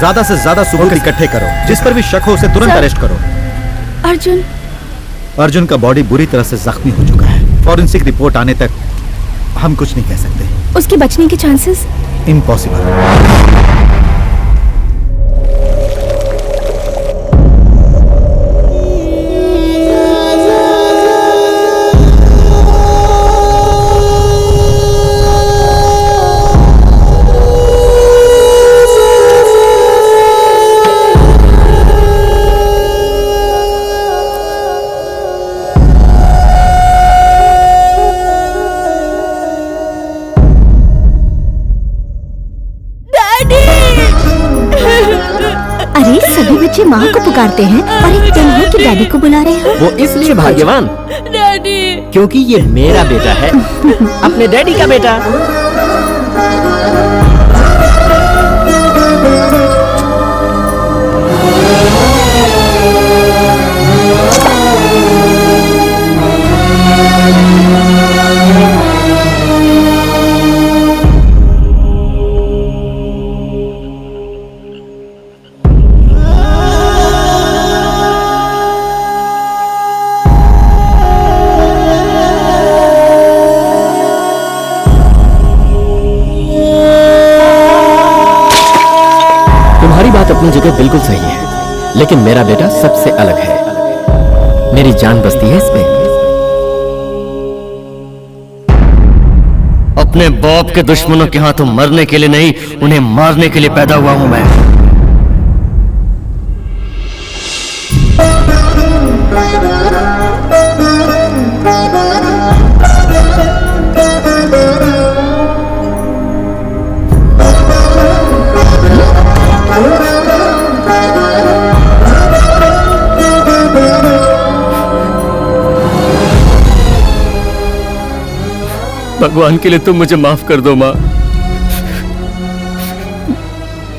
ज्यादा से ज्यादा सबूत इकट्ठे करो। जिस पर भी शक हो उसे तुरंत अरेस्ट करो। अर्जुन का बॉडी बुरी तरह से जख्मी हो चुका है। फॉरेंसिक रिपोर्ट आने तक हम कुछ नहीं कह सकते। उसके बचने के चांसेस इम्पॉसिबल। माँ को पुकारते हैं और एक दिन है कि डैडी को बुला रहे हैं। वो इसलिए भाग्यवान डैडी, क्योंकि ये मेरा बेटा है, अपने डैडी का बेटा। अपनी जगह बिल्कुल सही है, लेकिन मेरा बेटा सबसे अलग है। मेरी जान बसती है इसमें। अपने बाप के दुश्मनों के हाथों मरने के लिए नहीं, उन्हें मारने के लिए पैदा हुआ हूं मैं। भगवान के लिए तुम मुझे माफ कर दो माँ।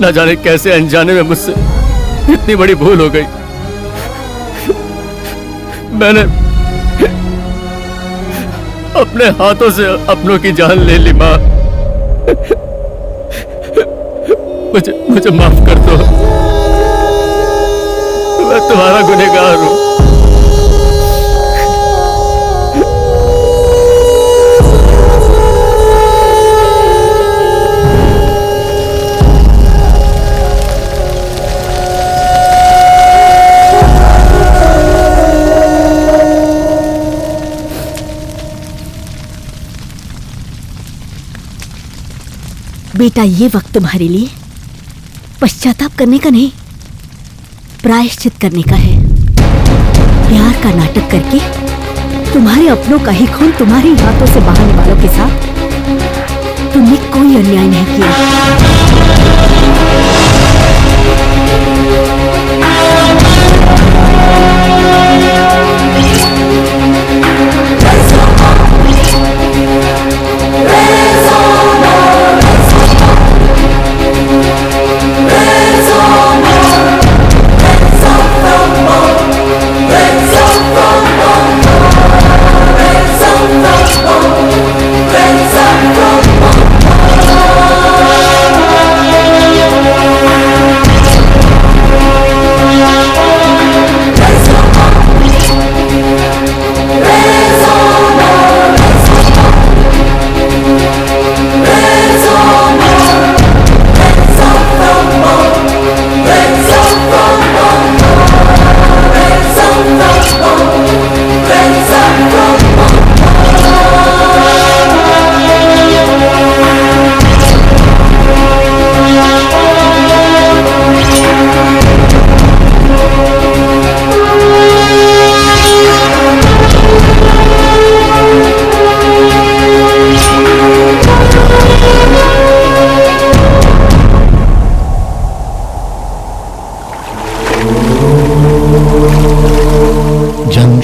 ना जाने कैसे अनजाने में मुझसे इतनी बड़ी भूल हो गई। मैंने अपने हाथों से अपनों की जान ले ली माँ। मुझे माफ कर दो। मैं तुम्हारा गुनहगार हूँ। बेटा, ये वक्त तुम्हारे लिए पश्चाताप करने का नहीं, प्रायश्चित करने का है। प्यार का नाटक करके तुम्हारे अपनों का ही खून तुम्हारे हाथों से बहाने वालों के साथ तुमने कोई अन्याय नहीं किया।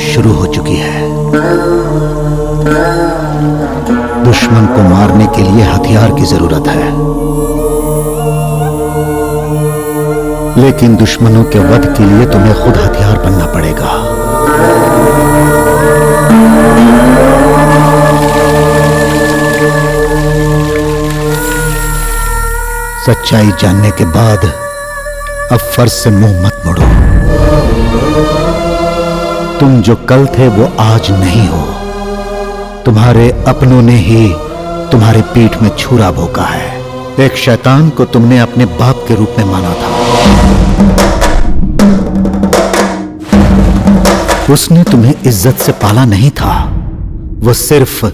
शुरू हो चुकी है। दुश्मन को मारने के लिए हथियार की जरूरत है, लेकिन दुश्मनों के वध के लिए तुम्हें खुद हथियार बनना पड़ेगा। सच्चाई जानने के बाद अब फर्ज से मुंह मत मोड़ो। तुम जो कल थे वो आज नहीं हो। तुम्हारे अपनों ने ही तुम्हारी पीठ में छुरा भोंका है। एक शैतान को तुमने अपने बाप के रूप में माना था। उसने तुम्हें इज्जत से पाला नहीं था, वो सिर्फ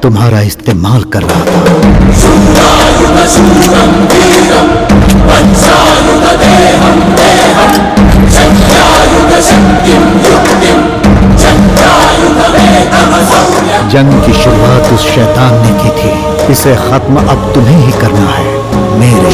तुम्हारा इस्तेमाल कर रहा था। जंग की शुरुआत उस शैतान ने की थी। इसे खत्म अब तुम्हें ही करना है, मेरे।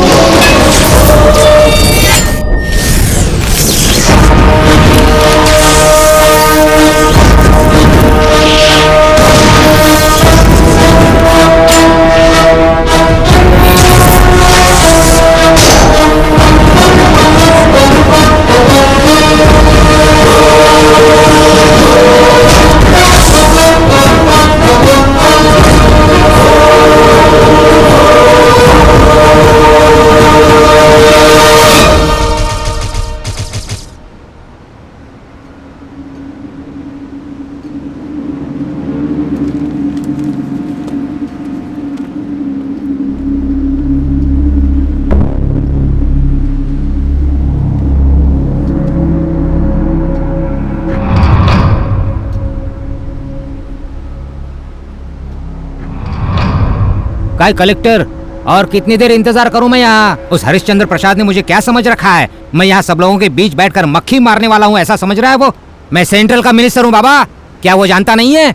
काय कलेक्टर, और कितनी देर इंतजार करूं मैं यहाँ? उस हरिश्चंद्र प्रसाद ने मुझे क्या समझ रखा है? मैं यहाँ सब लोगों के बीच बैठकर मक्खी मारने वाला हूँ, ऐसा समझ रहा है वो? मैं सेंट्रल का मिनिस्टर हूँ बाबा, क्या वो जानता नहीं है?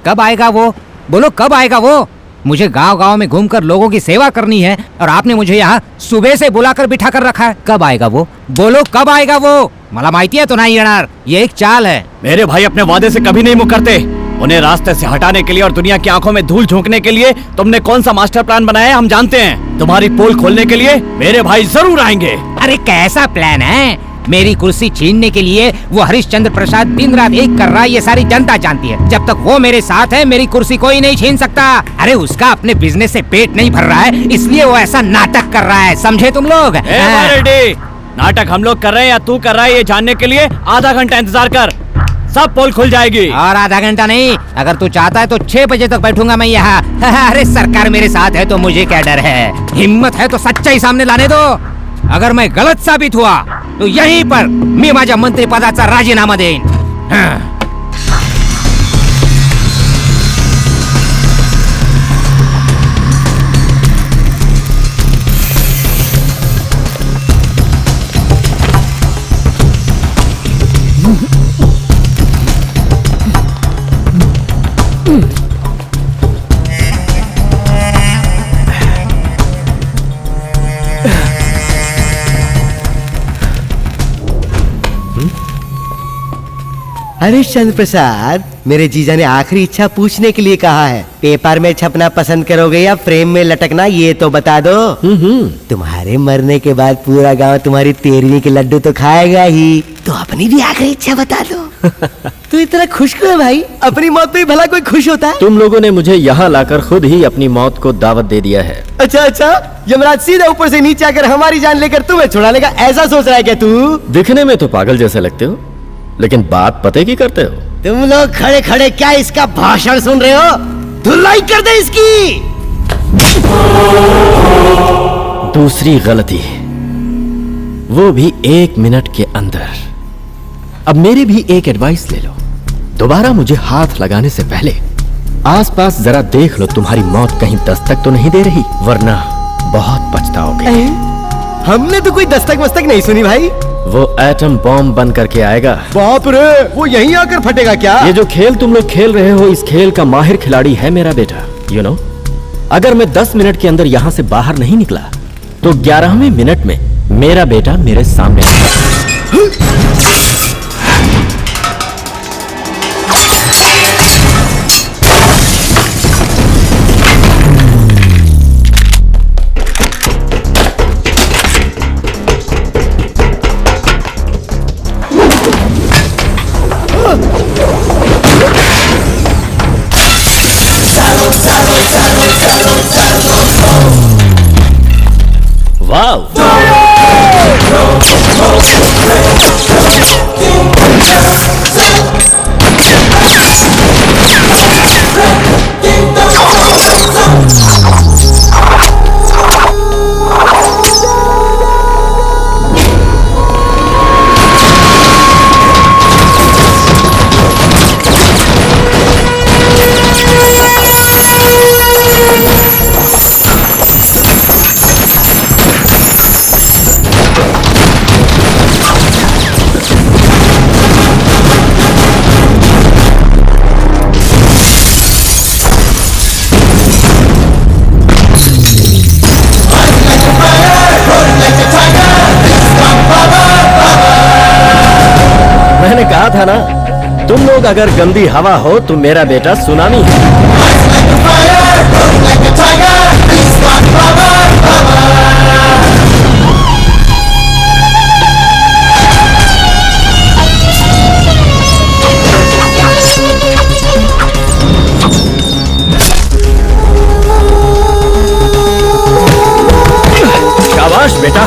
कब आएगा वो? बोलो कब आएगा वो? मुझे गांव गांव में घूमकर लोगों की सेवा करनी है और आपने मुझे यहाँ सुबह से बुलाकर बिठा कर रखा है। कब आएगा वो? बोलो कब आएगा वो? मला माहिती है तो नहीं येणार, ये एक चाल है। मेरे भाई अपने वादे से कभी नहीं मुकरते। उन्हें रास्ते से हटाने के लिए और दुनिया की आंखों में धूल झोंकने के लिए तुमने कौन सा मास्टर प्लान बनाया है हम जानते हैं। तुम्हारी पोल खोलने के लिए मेरे भाई जरूर आएंगे। अरे कैसा प्लान है? मेरी कुर्सी छीनने के लिए वो हरिश्चंद्र प्रसाद दिन रात एक कर रहा है, ये सारी जनता जानती है। जब तक वो मेरे साथ है मेरी कुर्सी कोई नहीं छीन सकता। अरे उसका अपने बिजनेस से पेट नहीं भर रहा है, इसलिए वो ऐसा नाटक कर रहा है, समझे तुम लोग? नाटक हम लोग कर रहे हैं या तू कर रहा है ये जानने के लिए आधा घंटा इंतजार कर, सब पोल खुल जाएगी। और आधा घंटा नहीं, अगर तू चाहता है तो 6 बजे तक बैठूंगा मैं यहाँ। अरे सरकार मेरे साथ है तो मुझे क्या डर है? हिम्मत है तो सच्चाई सामने लाने दो। अगर मैं गलत साबित हुआ तो यहीं पर मी माझ्या मंत्री पदाचा राजीनामा देईन। हरिश्चंद्र प्रसाद, मेरे जीजा ने आखिरी इच्छा पूछने के लिए कहा है। पेपर में छपना पसंद करोगे या फ्रेम में लटकना, ये तो बता दो। तुम्हारे मरने के बाद पूरा गांव तुम्हारी 13वीं के लड्डू तो खाएगा ही, तो अपनी भी आखिरी इच्छा बता दो। तू इतना खुश क्यों है भाई? अपनी मौत पे भला कोई खुश होता है? तुम लोगों ने मुझे यहाँ लाकर खुद ही अपनी मौत को दावत दे दिया है। अच्छा, यमराज सीधा ऊपर से नीचे आकर हमारी जान लेकर तुम्हें छुड़ाने का ऐसा सोच रहा है क्या तू? दिखने में तो पागल जैसे लगते हो, लेकिन बात पते की करते हो। तुम लोग खड़े खड़े क्या इसका भाषण सुन रहे हो? धुलाई कर दे इसकी। दूसरी गलती, वो भी 1 मिनट के अंदर। अब मेरी भी एक एडवाइस ले लो, दोबारा मुझे हाथ लगाने से पहले आसपास जरा देख लो तुम्हारी मौत कहीं दस्तक तो नहीं दे रही, वरना बहुत पछताओगे। हमने तो कोई दस्तक वस्तक नहीं सुनी भाई। वो एटम बॉम्ब बन करके आएगा। बाप रे, वो यहीं आकर फटेगा क्या? ये जो खेल तुम लोग खेल रहे हो, इस खेल का माहिर खिलाड़ी है मेरा बेटा। यू नो, अगर मैं 10 मिनट के अंदर यहाँ से बाहर नहीं निकला तो 11वें मिनट में मेरा बेटा मेरे सामने वाव। मैंने कहा था ना, तुम लोग अगर गंदी हवा हो तो मेरा बेटा सुनामी है। शाबाश बेटा।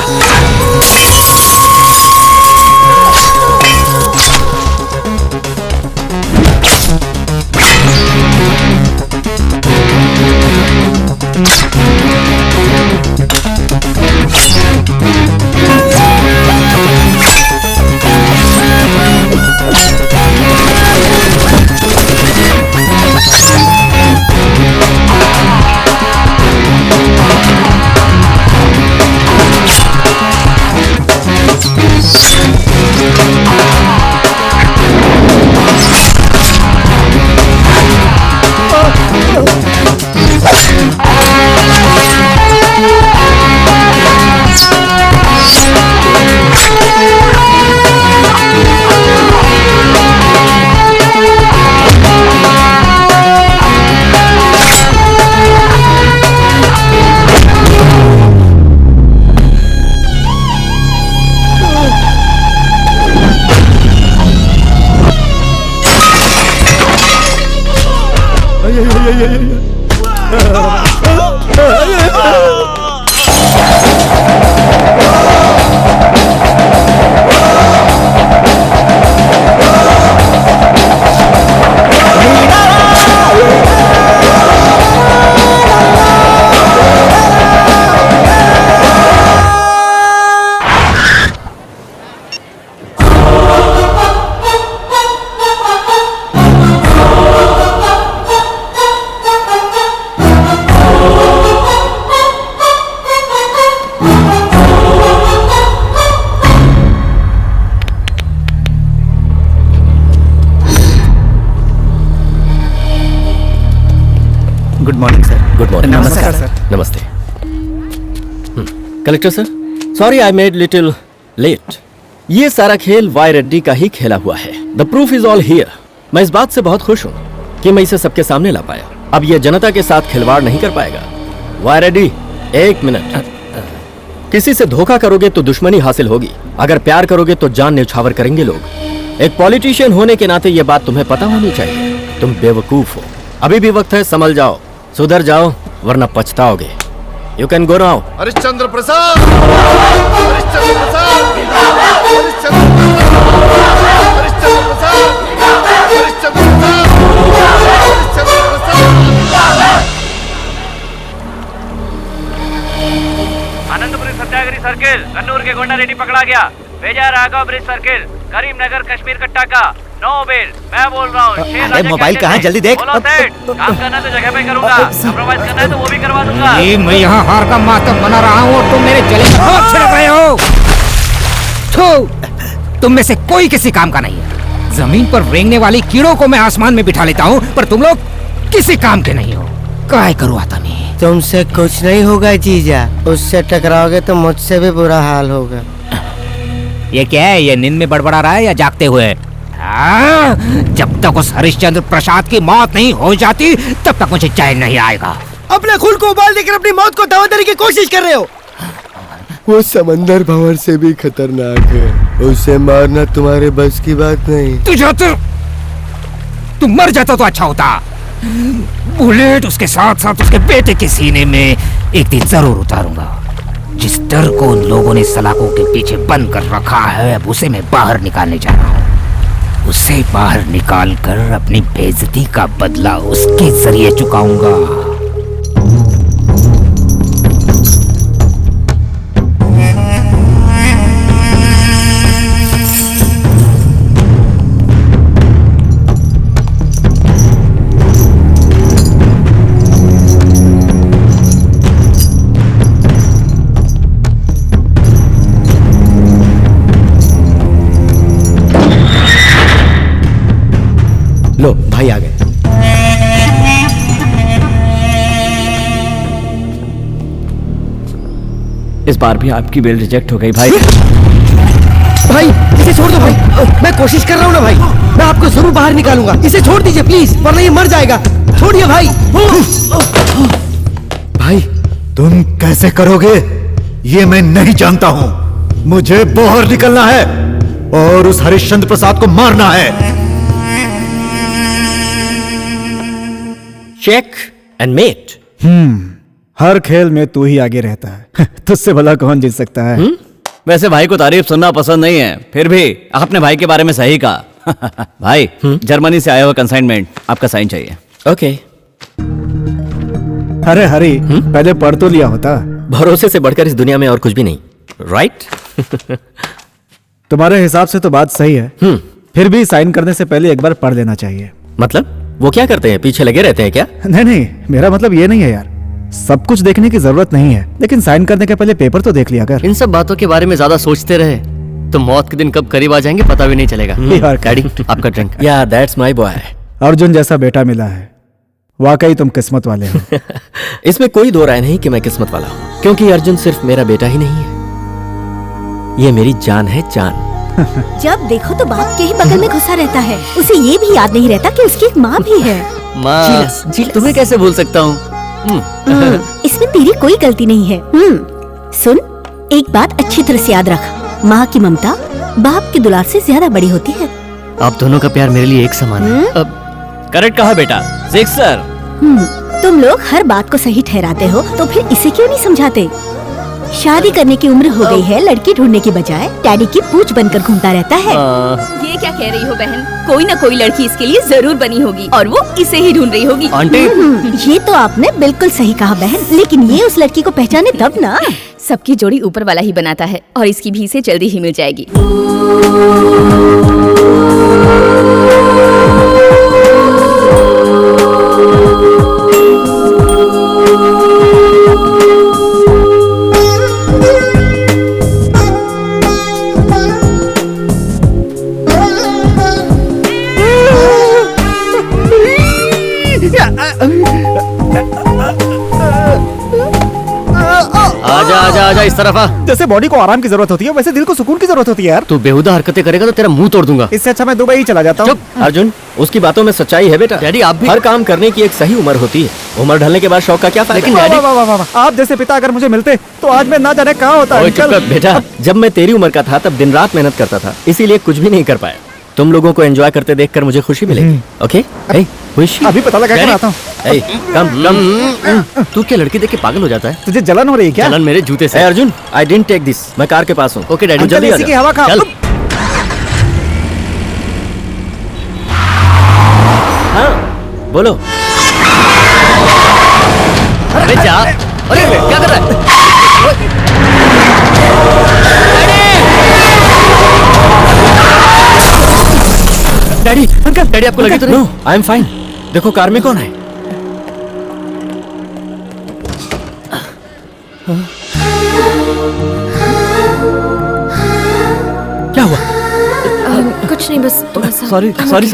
Good morning sir. Good morning. नमस्कार सर। नमस्ते। Collector sir, sorry I made little late. ये सारा खेल वाई रेड्डी का ही खेला हुआ है। The proof is all here. मैं इस बात से बहुत खुश हूँ कि मैं इसे सबके सामने ला पाया। अब ये जनता के साथ खिलवाड़ नहीं कर पाएगा। वाई रेड्डी, एक मिनट। किसी से धोखा करोगे तो दुश्मनी हासिल होगी, अगर प्यार करोगे तो जान न्यौछावर करेंगे लोग। एक पॉलिटिशियन होने के नाते ये बात तुम्हें पता होनी चाहिए। तुम बेवकूफ हो। अभी भी वक्त है, संभल जाओ, सुधर जाओ, वरना पछताओगे। You can go now. Harishchandra Prasad, Harishchandra Prasad, Harishchandra Prasad, Harishchandra Prasad, Harishchandra Prasad, Harishchandra Prasad. Anandpuri Satyagrahi circle, Kannur के गोंडा रेड्डी पकड़ा गया। भेजा राघव ब्रिज सर्किल, करीमनगर कश्मीर कट्टा का। नो बेल, मैं बोल रहा हूँ। अरे मोबाइल कहाँ है? जल्दी देख। बोलो सेठ, काम करना तो जगह पे करूंगा, कंप्रोमाइज करना है तो वो भी करवा दूंगा। ये मैं यहाँ हार का मातम मना रहा हूँ और तुम मेरे गले में हाथ छिड़क रहे हो। थू, तुम में से कोई किसी काम का नहीं है। जमीन पर रेंगने वाली कीड़ों को मैं आसमान में बिठा लेता हूँ, पर तुम लोग किसी काम के नहीं हो। काय करो आता नहीं। तुमसे कुछ नहीं होगा जीजा, उससे टकराओगे तो मुझसे भी बुरा हाल होगा। ये क्या है? ये नींद में बड़बड़ा रहा है या जागते हुए? जब तक उस हरिश्चंद्र प्रसाद की मौत नहीं हो जाती तब तक मुझे चैन नहीं आएगा। अपने खून को उबाल देकर अपनी मौत को दावा की कोशिश कर रहे हो। वो समंदर भंवर से भी खतरनाक है, उसे मारना तुम्हारे बस की बात नहीं। तुम मर जाता तो अच्छा होता। बुलेट उसके साथ साथ उसके बेटे के सीने में एक दिन जरूर उतारूंगा। जिस डर को उन लोगों ने सलाखों के पीछे बंद कर रखा है, अब उसे मैं बाहर निकालने जा रहा हूँ। उसे बाहर निकाल कर अपनी बेइज्जती का बदला उसके जरिए चुकाऊंगा। लो भाई आ गए। इस बार भी आपकी बेल रिजेक्ट हो गई भाई। भाई इसे छोड़ दो भाई, मैं कोशिश कर रहा हूँ ना भाई, मैं आपको जरूर बाहर निकालूंगा। इसे छोड़ दीजिए प्लीज, वरना ये मर जाएगा। छोड़िए भाई। भाई तुम कैसे करोगे ये मैं नहीं जानता हूं। मुझे बाहर निकलना है और उस हरिश्चंद्र प्रसाद को मारना है। Check and met. हर खेल में तू ही आगे रहता है। तुझसे भला कौन जीत सकता है? वैसे भाई को तारीफ सुनना पसंद नहीं है, फिर भी आपने भाई के बारे में सही कहा। भाई जर्मनी से आया हुआ कंसाइनमेंट, आपका साइन चाहिए। ओके। अरे हरी, पहले पढ़ तो लिया होता। भरोसे से बढ़कर इस दुनिया में और कुछ भी नहीं, राइट? तुम्हारे हिसाब से तो बात सही है, फिर भी साइन करने से पहले एक बार पढ़ लेना चाहिए। मतलब वो क्या करते हैं, पीछे लगे रहते हैं क्या? नहीं नहीं, मेरा मतलब ये नहीं है यार, सब कुछ देखने की जरूरत नहीं है, लेकिन साइन करने के पहले पेपर तो देख लिया कर। इन सब बातों के बारे में ज्यादा सोचते रहे तो मौत के दिन कब करीब आ जाएंगे पता भी नहीं चलेगा। यार डैडी आपका ड्रिंक। या दैट्स माय बॉय। अर्जुन जैसा बेटा मिला है, वाकई तुम किस्मत वाले हो। इसमें कोई दो राय नहीं कि मैं किस्मत वाला हूँ, क्योंकि अर्जुन सिर्फ मेरा बेटा ही नहीं है, ये मेरी जान है, जान। जब देखो तो बाप के ही बगल में घुसा रहता है, उसे ये भी याद नहीं रहता कि उसकी एक माँ भी है। माँ, तुम्हें कैसे भूल सकता हूँ? इसमें तेरी कोई गलती नहीं है। सुन, एक बात अच्छी तरह से याद रख, माँ की ममता बाप के दुलार से ज्यादा बड़ी होती है। आप दोनों का प्यार मेरे लिए एक समान है। करेक्ट कहा बेटा, सिक्सर। तुम लोग हर बात को सही ठहराते हो, तो फिर इसे क्यों नहीं समझाते? शादी करने की उम्र हो गई है, लड़की ढूंढने की बजाय डैडी की पूछ बनकर घूमता रहता है। ये क्या कह रही हो बहन? कोई ना कोई लड़की इसके लिए जरूर बनी होगी और वो इसे ही ढूंढ रही होगी। आंटी, ये तो आपने बिल्कुल सही कहा बहन, लेकिन ये उस लड़की को पहचाने तब ना। सबकी जोड़ी ऊपर वाला ही बनाता है और इसकी भी इसे जल्दी ही मिल जाएगी। आजा आजा आजा, इस तरफ आ। जैसे बॉडी को आराम की जरूरत होती है, वैसे दिल को सुकून की जरूरत होती है यार। तू बेहुदा हरकतें करेगा तो तेरा मुंह तोड़ दूंगा। इससे अच्छा मैं दुबई ही चला जाता हूँ। चुप। अर्जुन, उसकी बातों में सच्चाई है बेटा। डैडी, आप भी। हर काम करने की एक सही उम्र होती है, उम्र ढलने के बाद शौक का क्या फायदा? लेकिन वाह, डैडी, वाह, वाह, वाह, वाह। आप जैसे पिता अगर मुझे मिलते तो आज मैं ना जाने कहाँ होता। ओए चुप कर बेटा, जब मैं तेरी उम्र का था तब दिन रात मेहनत करता था, इसीलिए कुछ भी नहीं कर पाया। तुम लोगों को एंजॉय करते देखकर मुझे खुशी मिलेगी। ओके? ए, खुशी। अभी पता लगा कर आता हूँ। ए, कम कम। तू क्या लड़की देख के पागल हो जाता है? तुझे जलन हो रही है क्या? चलन मेरे जूते से। ए Arjun, I didn't take this, मैं कार के पास हूँ। ओके डैडी, अंकल, जल्दी आ इसी जा। की हवा खा। चल। हाँ बोलो। अरे जा। अरे क्या कर रहा है? डैडी, अंकल, डैडी आपको लगी तो नहीं? No, I am fine. देखो कार में कौन है? क्या हुआ? कुछ नहीं, बस थोड़ा सा। सॉरी सॉरी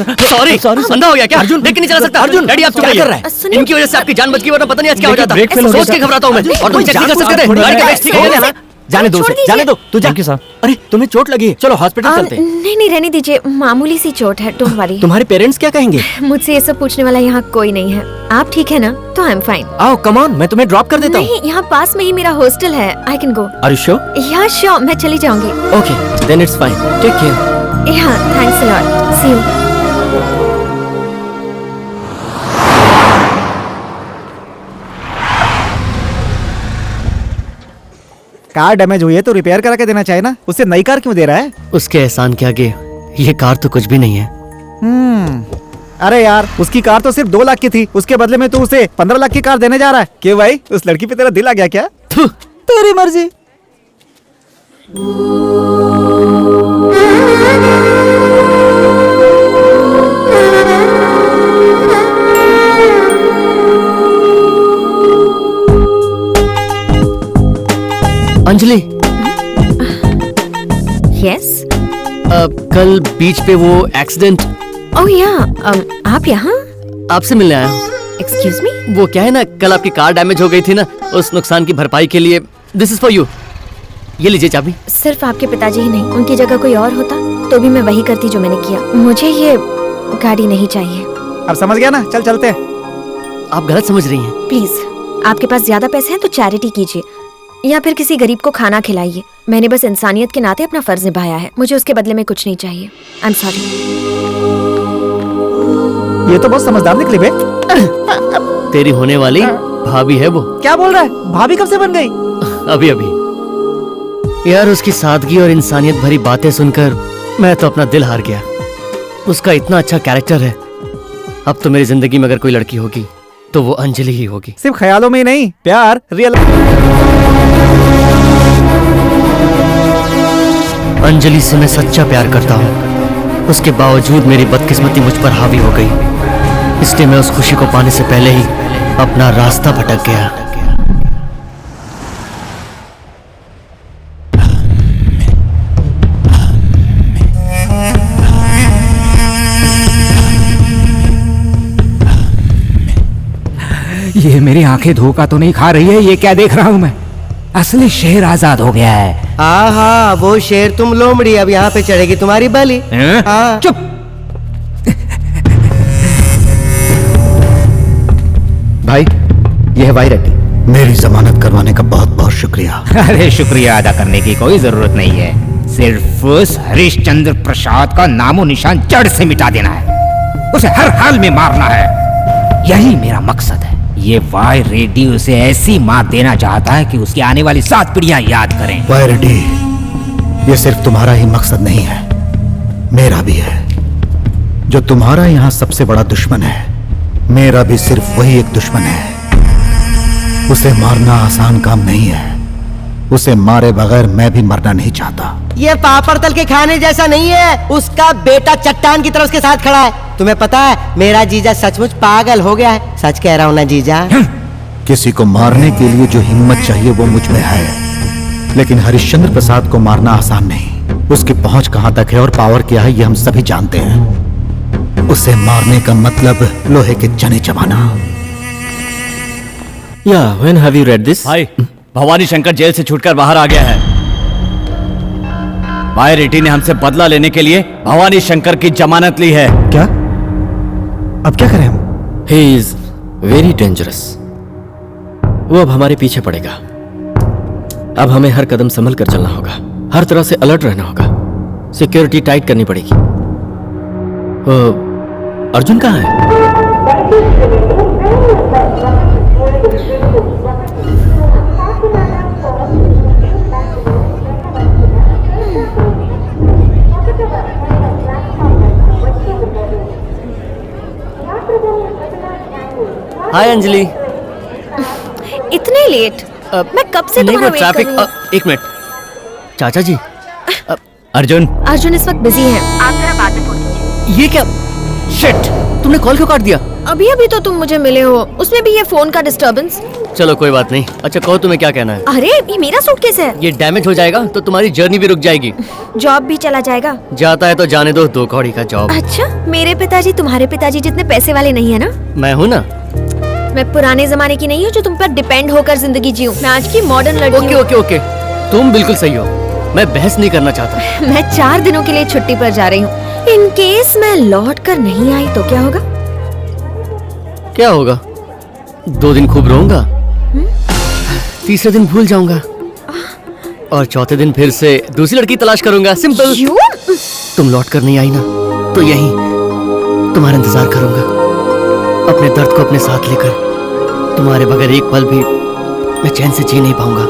सॉरी, अंधा हो गया क्या? अर्जुन देख के नहीं चला सकता। अर्जुन, डैडी आप क्या कर रहा है? सुनिए। इनकी वजह से आपकी जान बच गई, वरना पता नहीं आज क्या हो जाता। ब्रेक फेल हो सोच गया के घबराता हूँ मैं। और तुम चेक नहीं कर सकते थे? गाड़ी का बैटरी खो गया। जाने दो उसे, जाने दो। तू जा। अरे तुम्हें चोट लगी है, चलो हॉस्पिटल चलते हैं। नहीं नहीं, रहने दीजिए, मामूली सी चोट है, डोंट वरी। तुम्हारे पेरेंट्स क्या कहेंगे? मुझसे ये सब पूछने वाला यहाँ कोई नहीं है। आप ठीक है ना? तो आई एम फाइन। आओ कम ऑन, मैं तुम्हें ड्रॉप कर देता हूँ। नहीं, यहाँ पास में ही मेरा हॉस्टल है, I can go. Are you sure? Yeah sure, मैं चली जाऊंगी। Okay then it's fine, take care. Yeah thanks a lot, see you. Car damage हुई है तो रिपेयर करा के देना चाहिए ना, उससे नई कार क्यों दे रहा है? उसके एहसान के आगे ये कार तो कुछ भी नहीं है। अरे यार, उसकी कार तो सिर्फ 2 लाख की थी, उसके बदले में तू उसे 15 लाख की कार देने जा रहा है। क्यों भाई, उस लड़की पे तेरा दिल आ गया क्या? तेरी मर्जी। अंजलि। यस। कल बीच पे वो एक्सीडेंट। ओह या, आप यहाँ? आपसे मिलने आया हूँ। Excuse me? वो क्या है ना, कल आपकी कार डैमेज हो गई थी ना, उस नुकसान की भरपाई के लिए दिस इज फॉर यू। ये लीजिए चाबी। सिर्फ आपके पिताजी ही नहीं, उनकी जगह कोई और होता तो भी मैं वही करती जो मैंने किया। मुझे ये गाड़ी नहीं चाहिए। अब समझ गया ना, चल चलते हैं। आप गलत समझ रही हैं। प्लीज, आपके पास ज्यादा पैसे हैं तो चैरिटी कीजिए या फिर किसी गरीब को खाना खिलाइए। मैंने बस इंसानियत के नाते अपना फर्ज निभाया है, मुझे उसके बदले में कुछ नहीं चाहिए। I am sorry. ये तो बहुत समझदार निकली बे। तेरी होने वाली भाभी है वो। क्या बोल रहा है? भाभी कब से बन गई? अभी अभी। यार उसकी सादगी और इंसानियत भरी बातें सुनकर मैं तो अपना दिल हार गया। उसका इतना अच्छा कैरेक्टर है। अब तो मेरी जिंदगी में अगर कोई लड़की होगी तो वो अंजलि ही होगी। सिर्फ ख्यालों में ही नहीं, प्यार रियल। अंजलि से मैं सच्चा प्यार करता हूँ, उसके बावजूद मेरी बदकिस्मती मुझ पर हावी हो गई, इसलिए मैं उस खुशी को पाने से पहले ही अपना रास्ता भटक गया। ये मेरी आंखें धोखा तो नहीं खा रही है? ये क्या देख रहा हूँ मैं? असली शेर आजाद हो गया है। हाँ, वो शेर तुम लोमड़ी, अब यहाँ पे चढ़ेगी तुम्हारी बलि। हाँ। चुप। भाई, यह है वाई रेड्डी। मेरी जमानत करवाने का बहुत बहुत शुक्रिया। अरे शुक्रिया अदा करने की कोई जरूरत नहीं है, सिर्फ उस हरिश्चंद्र प्रसाद का नामो निशान जड़ से मिटा देना है, उसे हर हाल में मारना है, यही मेरा मकसद है। ये वाई रेड्डी उसे ऐसी मात देना चाहता है कि उसकी आने वाली 7 पीढ़ियां याद करें। वाई रेड्डी, ये सिर्फ तुम्हारा ही मकसद नहीं है, मेरा भी है। जो तुम्हारा यहाँ सबसे बड़ा दुश्मन है, मेरा भी सिर्फ वही एक दुश्मन है। उसे मारना आसान काम नहीं है, उसे मारे बगैर मैं भी मरना नहीं चाहता। ये पापड़ तल के खाने जैसा नहीं है, उसका बेटा चट्टान की तरह उसके साथ खड़ा है। तुम्हें पता है मेरा जीजा सचमुच पागल हो गया है, सच कह रहा हूँ ना जीजा। किसी को मारने के लिए जो हिम्मत चाहिए वो मुझ में है, लेकिन हरिश्चंद्र प्रसाद को मारना आसान नहीं। उसकी पहुंच कहां तक है और पावर क्या है ये हम सभी जानते हैं। उसे मारने का मतलब लोहे के चने चबाना। When have you read this? भाई, भवानी शंकर जेल से छूटकर बाहर आ गया है। भाई रेड्डी ने हमसे बदला लेने के लिए भवानी शंकर की जमानत ली है। क्या? अब क्या करें हम? He is very dangerous. वो अब हमारे पीछे पड़ेगा। अब हमें हर कदम संभल कर चलना होगा, हर तरह से अलर्ट रहना होगा, सिक्योरिटी टाइट करनी पड़ेगी। अर्जुन कहाँ है? हाय अंजलि। इतने लेट? मैं कब से तुम्हारा वेट कर रही हूँ। एक मिनट चाचा जी। अर्जुन इस वक्त बिजी है, आप जरा बाद में फोन कीजिए। ये क्या? शिट, तुमने कॉल क्यों काट दिया? अभी अभी तो तुम मुझे मिले हो, उसमें भी ये फोन का डिस्टर्बेंस। चलो कोई बात नहीं। अच्छा कहो तुम्हें क्या कहना है? अरे ये मेरा सूटकेस है। ये डैमेज हो जाएगा तो तुम्हारी जर्नी भी रुक जाएगी। जॉब भी चला जाएगा। जाता है तो जाने दो, 2 कौड़ी का जॉब। अच्छा, मेरे पिताजी तुम्हारे पिताजी जितने पैसे वाले नहीं है ना? मैं हूँ ना। मैं पुराने जमाने की नहीं हूँ जो तुम पर डिपेंड होकर जिंदगी जीऊं। मैं आज की मॉडर्न लड़की हूँ। ओके ओके ओके, तुम बिल्कुल सही हो, मैं बहस नहीं करना चाहता। मैं 4 दिनों के लिए छुट्टी पर जा रही हूँ। इन केस मैं लौट कर नहीं आई तो क्या होगा? क्या होगा? 2 दिन खूब रोऊंगा, तीसरे दिन भूल जाऊंगा और चौथे दिन फिर से दूसरी लड़की तलाश करूंगा। सिंपल। तुम लौट कर नहीं आई ना तो यहीं तुम्हारा इंतजार करूंगा, अपने दर्द को अपने साथ लेकर। तुम्हारे बगैर एक पल भी मैं चैन से जी नहीं पाऊंगा।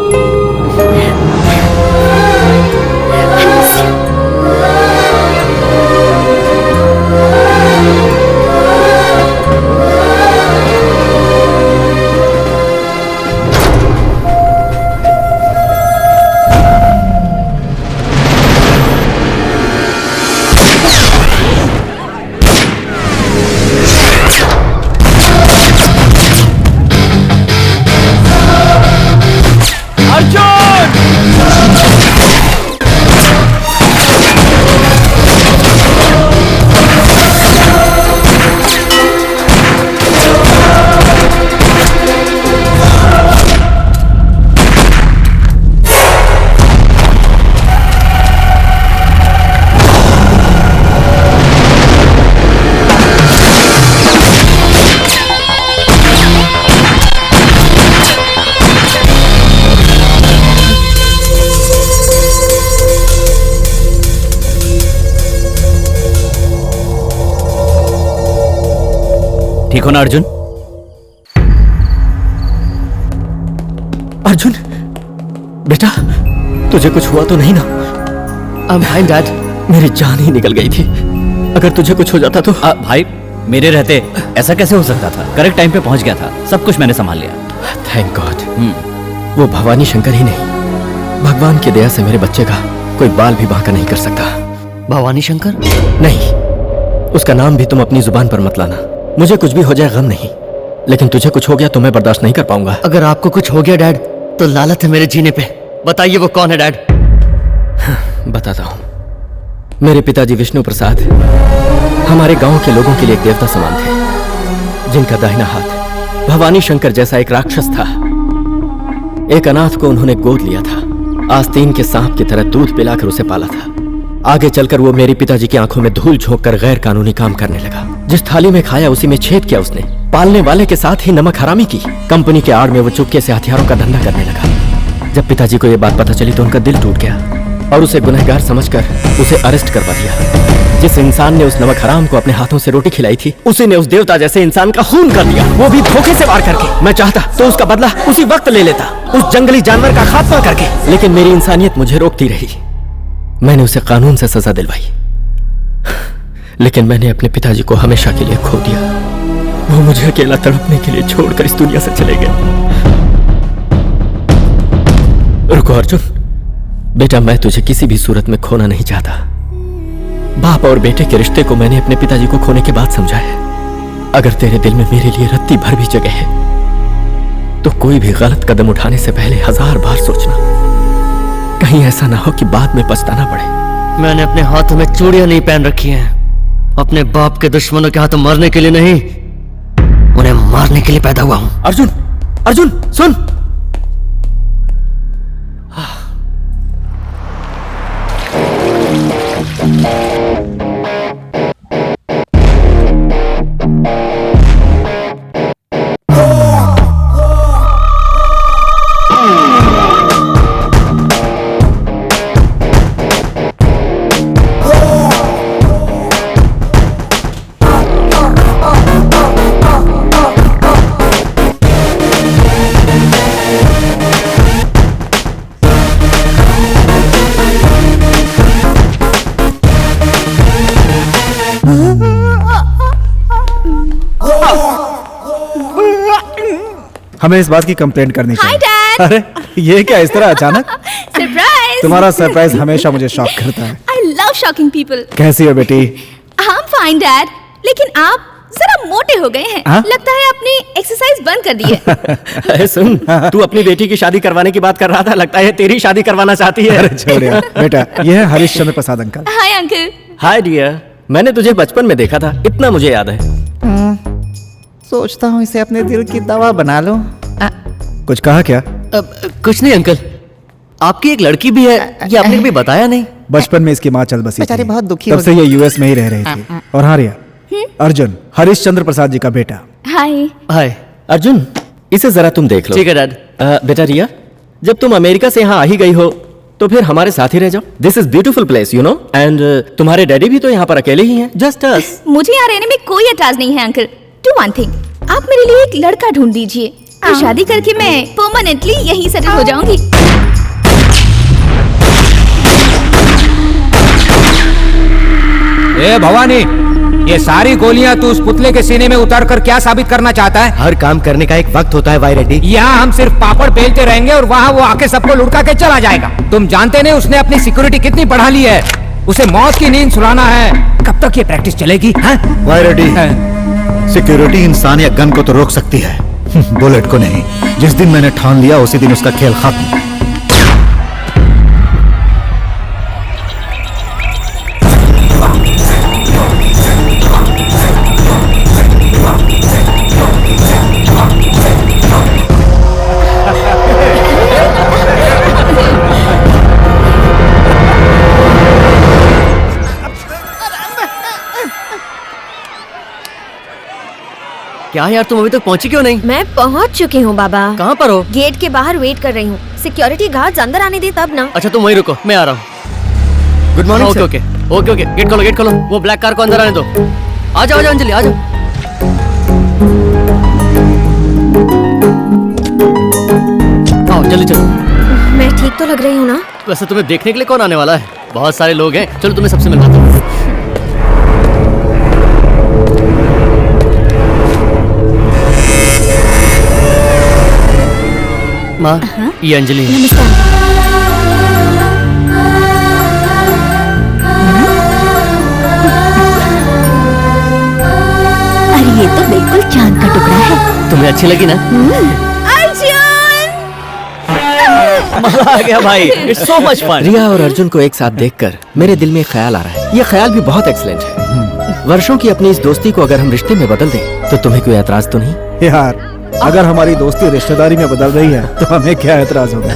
ठीक हो ना अर्जुन? अर्जुन बेटा, तुझे कुछ हुआ तो नहीं ना? I'm fine, Dad. मेरी जान ही निकल गई थी। अगर तुझे कुछ हो जाता तो। भाई मेरे रहते ऐसा कैसे हो सकता था? करेक्ट टाइम पे पहुंच गया था, सब कुछ मैंने संभाल लिया। Thank God. वो भवानी शंकर ही नहीं, भगवान की दया से मेरे बच्चे का कोई बाल भी बांका नहीं कर सकता। भवानी शंकर? नहीं, उसका नाम भी तुम अपनी जुबान पर मत लाना। मुझे कुछ भी हो जाए गम नहीं, लेकिन तुझे कुछ हो गया तो मैं बर्दाश्त नहीं कर पाऊंगा। अगर आपको कुछ हो गया डैड तो लालत है मेरे जीने पे। बताइए वो कौन है डैड? बताता हूँ। मेरे पिताजी विष्णु प्रसाद हमारे गांव के लोगों के लिए एक देवता समान थे, जिनका दाहिना हाथ भवानी शंकर जैसा एक राक्षस था। एक अनाथ को उन्होंने गोद लिया था, आस्तीन के सांप की तरह दूध पिलाकर उसे पाला था। आगे चलकर वो मेरे पिताजी की आंखों में धूल झोंककर गैर कानूनी काम करने लगा। जिस थाली में खाया उसी में छेद किया उसने। पालने वाले के साथ ही नमक हरामी की। कंपनी के आड़ में वो चुपके से हथियारों का धंधा करने लगा। जब पिताजी को ये बात पता चली तो उनका दिल टूट गया और उसे गुनहगार समझकर उसे अरेस्ट करवा दिया। जिस इंसान ने उस नमक हराम को अपने हाथों से रोटी खिलाई थी, उसी ने उस देवता जैसे इंसान का खून कर दिया, वो भी धोखे से वार करके। मैं चाहता तो उसका बदला उसी वक्त ले लेता, उस जंगली जानवर का खात्मा करके, लेकिन मेरी इंसानियत मुझे रोकती रही। मैंने उसे कानून से सजा दिलवाई, लेकिन मैंने अपने पिताजी को हमेशा के लिए खो दिया। वो मुझे अकेला तड़पने के लिए छोड़कर इस दुनिया से चले गए। रुको अर्जुन, बेटा मैं तुझे किसी भी सूरत में खोना नहीं चाहता। बाप और बेटे के रिश्ते को मैंने अपने पिताजी को खोने के बाद समझा है। अगर तेरे दिल में मेरे लिए रत्ती भर भी जगह है तो कोई भी गलत कदम उठाने से पहले 1000 बार सोचना, कहीं ऐसा ना हो कि बाद में पछताना पड़े। मैंने अपने हाथों में चूड़ियां नहीं पहन रखी हैं। अपने बाप के दुश्मनों के हाथों मरने के लिए नहीं, उन्हें मारने के लिए पैदा हुआ हूं। अर्जुन, अर्जुन सुन। हमें इस बात की कंप्लेंट करनी चाहिए। Dad! अरे ये क्या इस तरह अचानक? सरप्राइज! तुम्हारा सरप्राइज हमेशा मुझे शॉक करता है। I love shocking people. कैसी हो बेटी? I'm fine, Dad. लेकिन आप जरा मोटे हो गए हैं। हाँ? लगता है अपनी एक्सरसाइज बंद कर दी है। अरे सुन, तू अपनी बेटी की शादी करवाने की बात कर रहा था, लगता है तेरी शादी करवाना चाहती है। अरे छोड़ यार बेटा, ये है Harishchandra Prasad uncle. Hi uncle. Hi dear, मैंने तुझे बचपन में देखा था, इतना मुझे याद है। सोचता हूँ इसे अपने दिल की दवा बना लो। कुछ कहा क्या? कुछ नहीं अंकल, आपकी एक लड़की भी है, ये आपने कभी बताया नहीं। बचपन में इसकी माँ चल बसी थी, बहुत दुखी तब हो से ये यूएस में ही रह रही थी। और हाँ रिया, अर्जुन हरिश्चंद्र प्रसाद जी का बेटा। हाय। हाय अर्जुन, इसे जरा तुम देख लो। ठीक है डैड। बेटा रिया, जब तुम अमेरिका से यहाँ आ ही गई हो तो फिर हमारे साथ ही रह जाओ। This is beautiful place, you know, and तुम्हारे डैडी भी तो यहाँ पर अकेले ही हैं, जस्ट अस। मुझे यहाँ रहने में कोई एतराज नहीं है अंकल। डू वन थिंग, आप मेरे लिए एक लड़का ढूंढ दीजिए, तो शादी करके मैं परमानेंटली यहीं सेटल हो जाऊंगी। ए भवानी, ये सारी गोलियां तू उस पुतले के सीने में उतार कर क्या साबित करना चाहता है? हर काम करने का एक वक्त होता है भाई रेड्डी। यहाँ हम सिर्फ पापड़ बेलते रहेंगे और वहाँ वो आके सबको लुढ़का के चला जाएगा। तुम जानते नहीं उसने अपनी सिक्योरिटी कितनी बढ़ा ली है। उसे मौत की नींद सुलाना है। कब तक ये प्रैक्टिस चलेगी? भाई रेड्डी, सिक्योरिटी इंसान या गन को तो रोक सकती है, बुलेट को नहीं। जिस दिन मैंने ठान लिया उसी दिन उसका खेल खत्म। क्या यार, तुम अभी तक पहुंची क्यों नहीं? मैं पहुंच चुकी हूँ बाबा। कहाँ पर हो? गेट के बाहर वेट कर रही हूँ। सिक्योरिटी गार्ड्स अंदर आने दे तब ना। अच्छा तुम वहीं रुको, मैं आ रहा हूँ। Good morning. Okay okay okay okay, gate खोलो गेट खोलो। वो ब्लैक कार को अंदर आने दो। आ जाओ अंजलि, आ जाओ। जल्दी चलो। मैं ठीक तो लग रही हूँ ना? वैसे तुम्हें देखने के लिए कौन आने वाला है? बहुत सारे लोग हैं। चलो तुम्हें सबसे मिलवाता हूँ। माँ, ये अंजलि है। नमस्कार। अरे ये तो बिल्कुल चांद का टुकड़ा है। तुम्हें अच्छी लगी ना? मजा आ गया भाई। It's so much fun. Riya और अर्जुन को एक साथ देखकर मेरे दिल में एक ख्याल आ रहा है। ये ख्याल भी बहुत एक्सीलेंट है। वर्षों की अपनी इस दोस्ती को अगर हम रिश्ते में बदल दें तो तुम्हें कोई एतराज तो नहीं? यार, अगर हमारी दोस्ती रिश्तेदारी में बदल रही है तो हमें क्या एतराज होगा?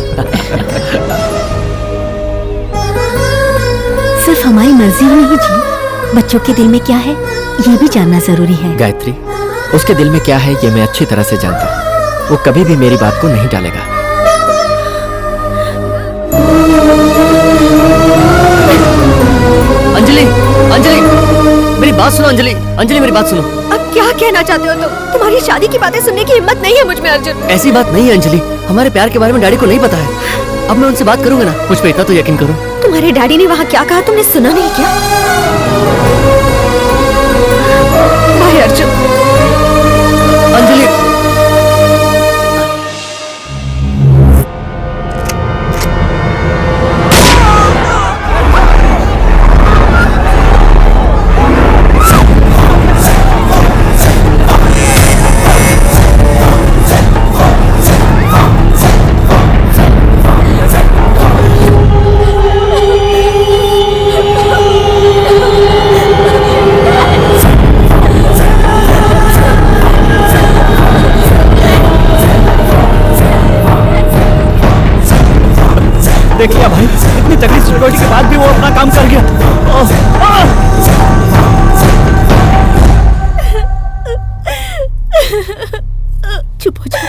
सिर्फ हमारी मर्जी ही नहीं जी, बच्चों के दिल में क्या है ये भी जानना जरूरी है। गायत्री, उसके दिल में क्या है ये मैं अच्छी तरह से जानता हूँ। वो कभी भी मेरी बात को नहीं टालेगा। अंजलि, अंजलि, मेरी बात सुनो। अंजलि, अंजलि, मेरी बात सुनो। अब क्या कहना चाहते हो तुम? तुम्हारी शादी की बातें सुनने की हिम्मत नहीं है मुझ में अर्जुन। ऐसी बात नहीं है अंजलि, हमारे प्यार के बारे में डैडी को नहीं पता है। अब मैं उनसे बात करूंगा ना, मुझ पे इतना तो यकीन करो। तुम्हारे डैडी ने वहाँ क्या कहा तुमने सुना नहीं क्या? बाय अर्जुन। अंजलि, देख लिया भाई, इतनी तगड़ी सिक्योरिटी के बाद भी वो अपना काम कर गया। चुप हो जा।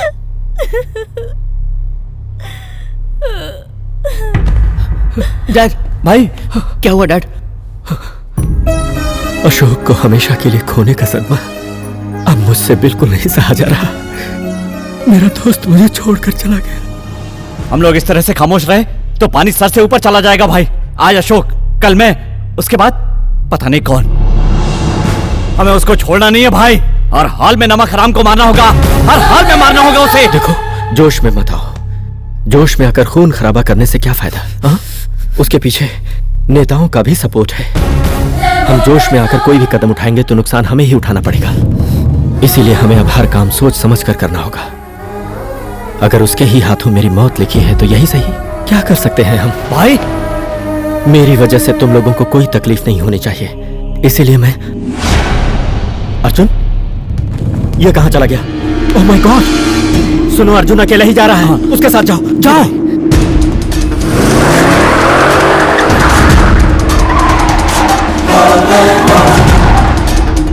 डैड, भाई क्या हुआ डैड? अशोक को हमेशा के लिए खोने का सदमा अब मुझसे बिल्कुल नहीं सहा जा रहा। मेरा दोस्त मुझे छोड़कर चला गया। हम लोग इस तरह से खामोश रहे तो पानी सर से ऊपर चला जाएगा भाई। आज अशोक, कल मैं, उसके बाद पता नहीं कौन। हमें उसको छोड़ना नहीं है भाई। हर हाल में नमक हराम को मारना होगा, हर हाल में मारना होगा उसे। देखो, जोश में मत आओ। जोश में आकर खून खराबा करने से क्या फायदा? हाँ? उसके पीछे नेताओं का भी सपोर्ट है। हम जोश में आकर कोई भी कदम उठाएंगे तो नुकसान हमें ही उठाना पड़ेगा। इसीलिए हमें अब हर काम सोच समझ कर करना होगा। अगर उसके ही हाथों मेरी मौत लिखी है तो यही सही। क्या कर सकते हैं हम? भाई, मेरी वजह से तुम लोगों को कोई तकलीफ नहीं होनी चाहिए, इसीलिए मैं। अर्जुन, ये कहां चला गया? Oh my God! सुनो, अर्जुन अकेला ही जा रहा है। उसके साथ जाओ, जाओ।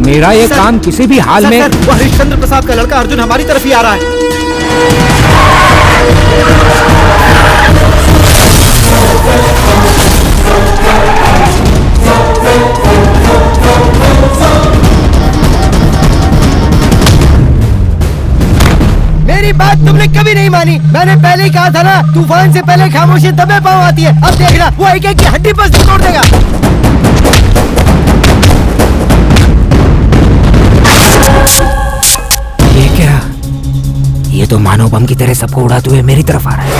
मेरा ये काम किसी भी हाल में। वो हरिश्चंद्र प्रसाद का लड़का अर्जुन हमारी तरफ ही आ रहा है। मेरी बात तुमने कभी नहीं मानी। मैंने पहले ही कहा था ना, तूफान से पहले खामोशी दबे पांव आती है। अब देखना, वो एक एक की हड्डी पर तोड़ देगा। ये क्या? ये तो मानव बम की तरह सबको उड़ाते हुए मेरी तरफ आ रहा है।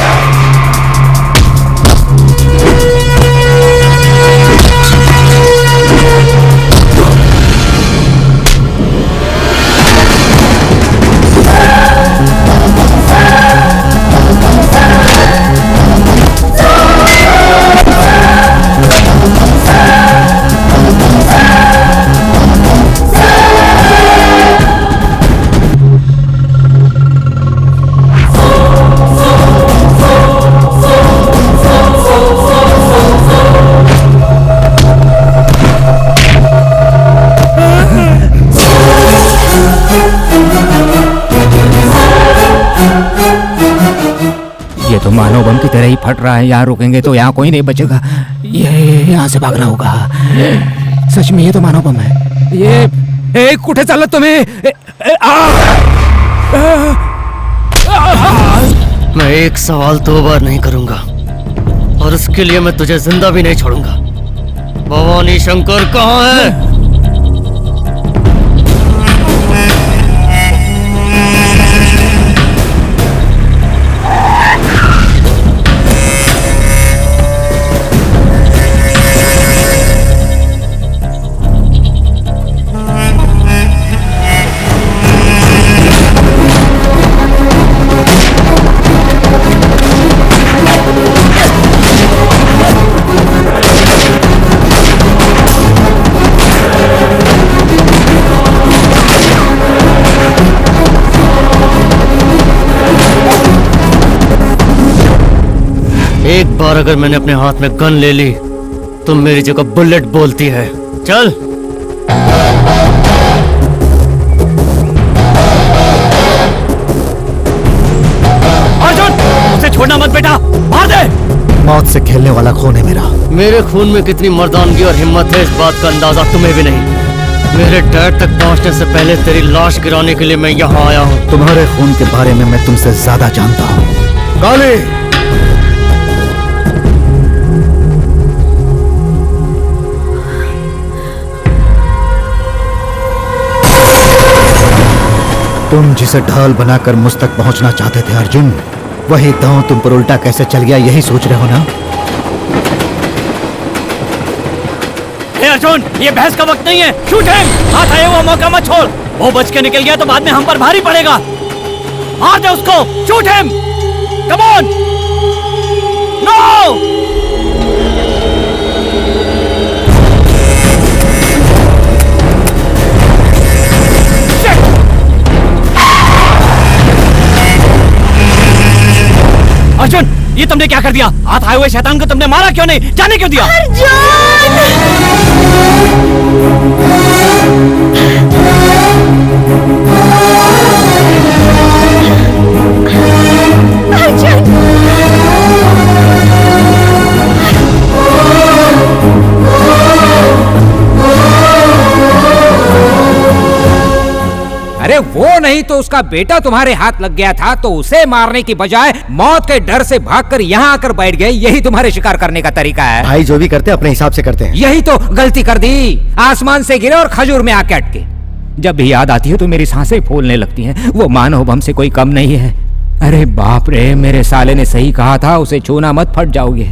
ये तो मानव बम की तरह ही फट रहा है। यहाँ रुकेंगे तो यहाँ कोई नहीं बचेगा। ये यहाँ से भागना होगा। सच में ये तो मानव बम है। ये कुठे चालत तुम्ही? मैं एक सवाल 2 बार नहीं करूंगा और उसके लिए मैं तुझे जिंदा भी नहीं छोड़ूंगा। भवानी शंकर कहाँ है? एक बार अगर मैंने अपने हाथ में गन ले ली तो मेरी जगह बुलेट बोलती है। चल। अर्जुन, उसे छोड़ना मत बेटा, मार दे। मौत से खेलने वाला खून है मेरा। मेरे खून में कितनी मर्दानगी और हिम्मत है, इस बात का अंदाजा तुम्हें भी नहीं। मेरे डैड तक पहुंचने से पहले तेरी लाश गिराने के लिए मैं यहाँ आया हूँ। तुम्हारे खून के बारे में मैं तुमसे ज्यादा जानता हूँ। काली, तुम जिसे ढाल बनाकर मुझ तक पहुंचना चाहते थे अर्जुन, वही दांव तुम पर उल्टा कैसे चल गया, यही सोच रहे हो ना? हे अर्जुन, ये बहस का वक्त नहीं है। Shoot him. हाथ आए वो मौका मत छोड़। वो बच के निकल गया तो बाद में हम पर भारी पड़ेगा। मार दे उसको। Shoot him. Come on. No. Arjun, ये तुमने क्या कर दिया? हाथ आए हुए शैतान को तुमने मारा क्यों नहीं? जाने क्यों दिया? अरे वो नहीं तो उसका बेटा तुम्हारे हाथ लग गया था तो उसे मारने की बजाय मौत के डर से भागकर यहाँ आकर बैठ गए। यही तुम्हारे शिकार करने का तरीका है। भाई जो भी करते अपने हिसाब से करते हैं। यही तो गलती कर दी। आसमान से गिरे और खजूर में आके अटके। जब भी याद आती है तो मेरी सांसें फूलने लगती हैं। वो मानव हमसे कोई कम नहीं है। अरे बाप रे, मेरे साले ने सही कहा था, उसे छूना मत, फट जाओगे।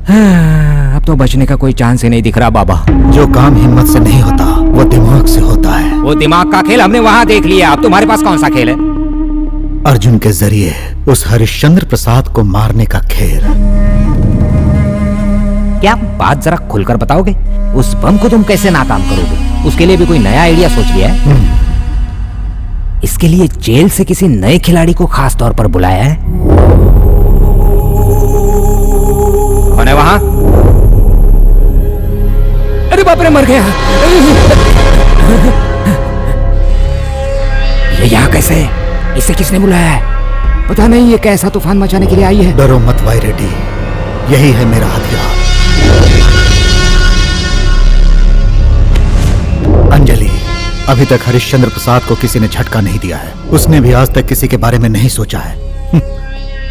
अब तो बचने का कोई चांस ही नहीं दिख रहा बाबा। जो काम हिम्मत से नहीं होता वो दिमाग से होता है। वो दिमाग का खेल हमने वहां देख लिया, अब तुम्हारे पास कौन सा खेल है? अर्जुन के जरिए उस हरिश्चंद्र प्रसाद को मारने का खेल। क्या बात जरा खुलकर बताओगे? उस बम को तुम कैसे नाकाम करोगे? उसके लिए भी कोई नया आइडिया सोच लिया है? इसके लिए जेल से किसी नए खिलाड़ी को खास तौर पर बुलाया है? कौन है वहां? अरे बाप रे, मर गया। ये यहाँ कैसे? इसे किसने बुलाया है? पता नहीं ये कैसा तूफान मचाने के लिए आई है। डरो मत भाई रेड्डी, यही है मेरा हथियार। अंजलि, अभी तक हरिश्चंद्र प्रसाद को किसी ने झटका नहीं दिया है। उसने भी आज तक किसी के बारे में नहीं सोचा है।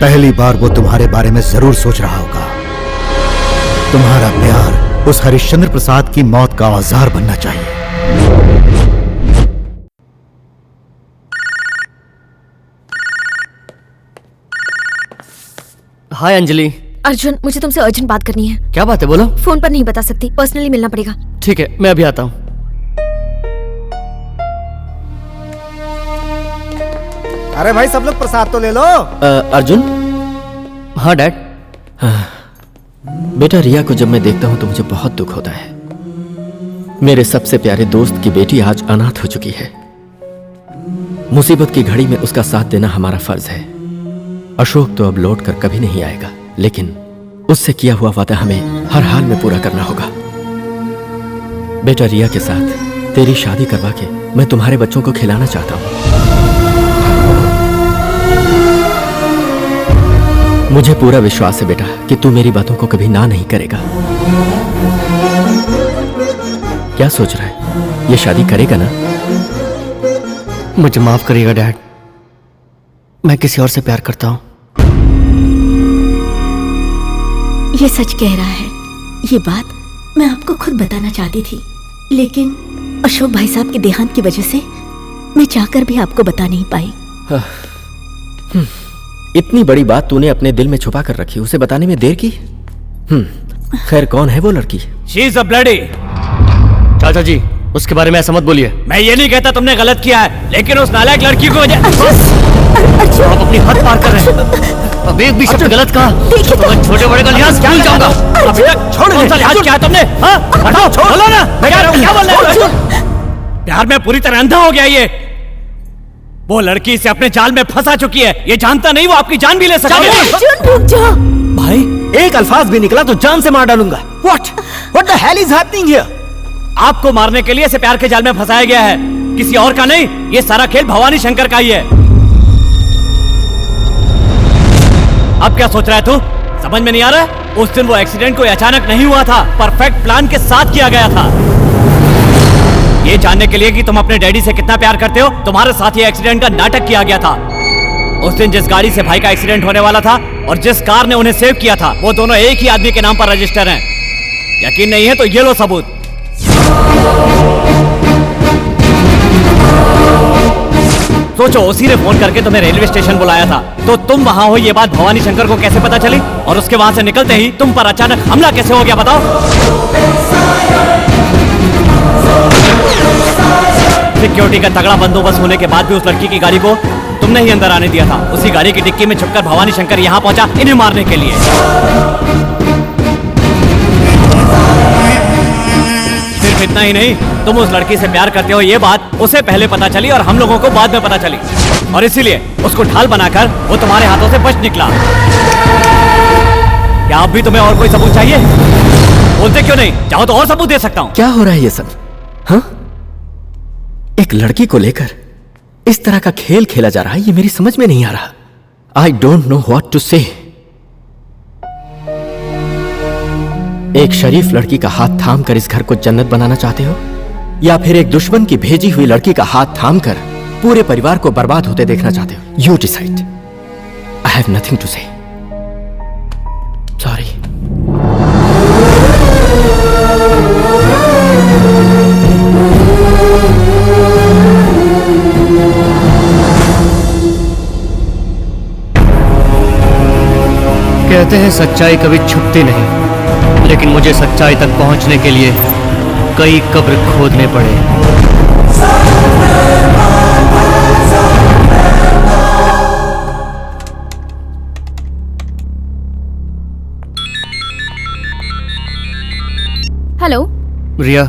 पहली बार वो तुम्हारे बारे में जरूर सोच रहा होगा। तुम्हारा प्यार उस हरिश्चंद्र प्रसाद की मौत का औजार बनना चाहिए। हाय अंजलि। अर्जुन, मुझे तुमसे अर्जेंट बात करनी है। क्या बात है, बोलो। फोन पर नहीं बता सकती, पर्सनली मिलना पड़ेगा। ठीक है, मैं अभी आता हूँ। अरे भाई सब लोग प्रसाद तो ले लो। अर्जुन। हाँ डैड। बेटा, रिया को जब मैं देखता हूं तो मुझे बहुत दुख होता है। मेरे सबसे प्यारे दोस्त की बेटी आज अनाथ हो चुकी है। मुसीबत की घड़ी में उसका साथ देना हमारा फर्ज है। अशोक तो अब लौट कर कभी नहीं आएगा, लेकिन उससे किया हुआ वादा हमें हर हाल में पूरा करना होगा। बेटा, रिया के साथ तेरी शादी करवा के मैं तुम्हारे बच्चों को खिलाना चाहता हूं। मुझे पूरा विश्वास है बेटा कि तू मेरी बातों को कभी ना नहीं करेगा। क्या सोच रहा है? ये शादी करेगा ना? मुझे माफ करिएगा डैड, मैं किसी और से प्यार करता हूं। ये सच कह रहा है। ये बात मैं आपको खुद बताना चाहती थी, लेकिन अशोक भाई साहब के देहांत की वजह से मैं चाहकर भी आपको बता नहीं पाई। इतनी बड़ी बात तूने अपने दिल में छुपा कर रखी, उसे बताने में देर की। खैर, कौन है वो लड़की? She is a bloody। चाचा जी, उसके बारे में ऐसा मत बोलिए। मैं ये नहीं कहता तुमने गलत किया है, लेकिन उस नालायक लड़की को आप अपनी हद पार कर रहे हैं। अब एक भी शब्द गलत कहा तो मैं छोटे बड़े का लिहाज भूल जाऊंगा। अभी तक छोड़, कौन सा लिहाज किया है तुमने? हाँ, हटाओ, बोलो ना। मैं कह रहा हूँ, क्या बोल रहे हो? प्यार में पूरी तरह अंधा हो गया ये। वो लड़की इसे अपने जाल में फंसा चुकी है, ये जानता नहीं वो आपकी जान भी ले सकती है। भाई, एक अल्फाज भी निकला तो जान से मार डालूंगा। What the hell is happening here? आपको मारने के लिए इसे प्यार के जाल में फंसाया गया है, किसी और का नहीं। ये सारा खेल भवानी शंकर का ही है। अब क्या सोच रहा है तू? समझ में नहीं आ रहा है? उस दिन वो एक्सीडेंट कोई अचानक नहीं हुआ था, परफेक्ट प्लान के साथ किया गया था। ये जानने के लिए कि तुम अपने डैडी से कितना प्यार करते हो, तुम्हारे साथ ये एक्सीडेंट का नाटक किया गया था। उस दिन जिस गाड़ी से भाई का एक्सीडेंट होने वाला था और जिस कार ने उन्हें सेव किया था, वो दोनों एक ही आदमी के नाम पर रजिस्टर हैं। यकीन नहीं है तो ये लो सबूत। सोचो, उसी ने फोन करके तुम्हें रेलवे स्टेशन बुलाया था, तो तुम वहां हो ये बात भवानी शंकर को कैसे पता चली? और उसके वहां से निकलते ही तुम पर अचानक हमला कैसे हो गया, बताओ? सिक्योरिटी का तगड़ा बंदोबस्त होने के बाद भी उस लड़की की गाड़ी को तुमने ही अंदर आने दिया था। उसी गाड़ी की डिक्की में छुपकर भवानी शंकर यहाँ पहुंचा इन्हें मारने के लिए। सिर्फ इतना ही नहीं, तुम उस लड़की से प्यार करते हो ये बात उसे पहले पता चली और हम लोगों को बाद में पता चली, और इसीलिए उसको ढाल बनाकर वो तुम्हारे हाथों से बच निकला। क्या अब भी तुम्हें और कोई सबूत चाहिए? बोलते क्यों नहीं? चाहो तो और सबूत दे सकता हूँ। क्या हो रहा है ये सब? हाँ, एक लड़की को लेकर इस तरह का खेल खेला जा रहा है, ये मेरी समझ में नहीं आ रहा। I don't know what to say. एक शरीफ लड़की का हाथ थाम कर इस घर को जन्नत बनाना चाहते हो, या फिर एक दुश्मन की भेजी हुई लड़की का हाथ थाम कर पूरे परिवार को बर्बाद होते देखना चाहते हो? You decide. I have nothing to say. Sorry. कहते हैं सच्चाई कभी छुपती नहीं, लेकिन मुझे सच्चाई तक पहुंचने के लिए कई कब्र खोदने पड़े। हेलो रिया,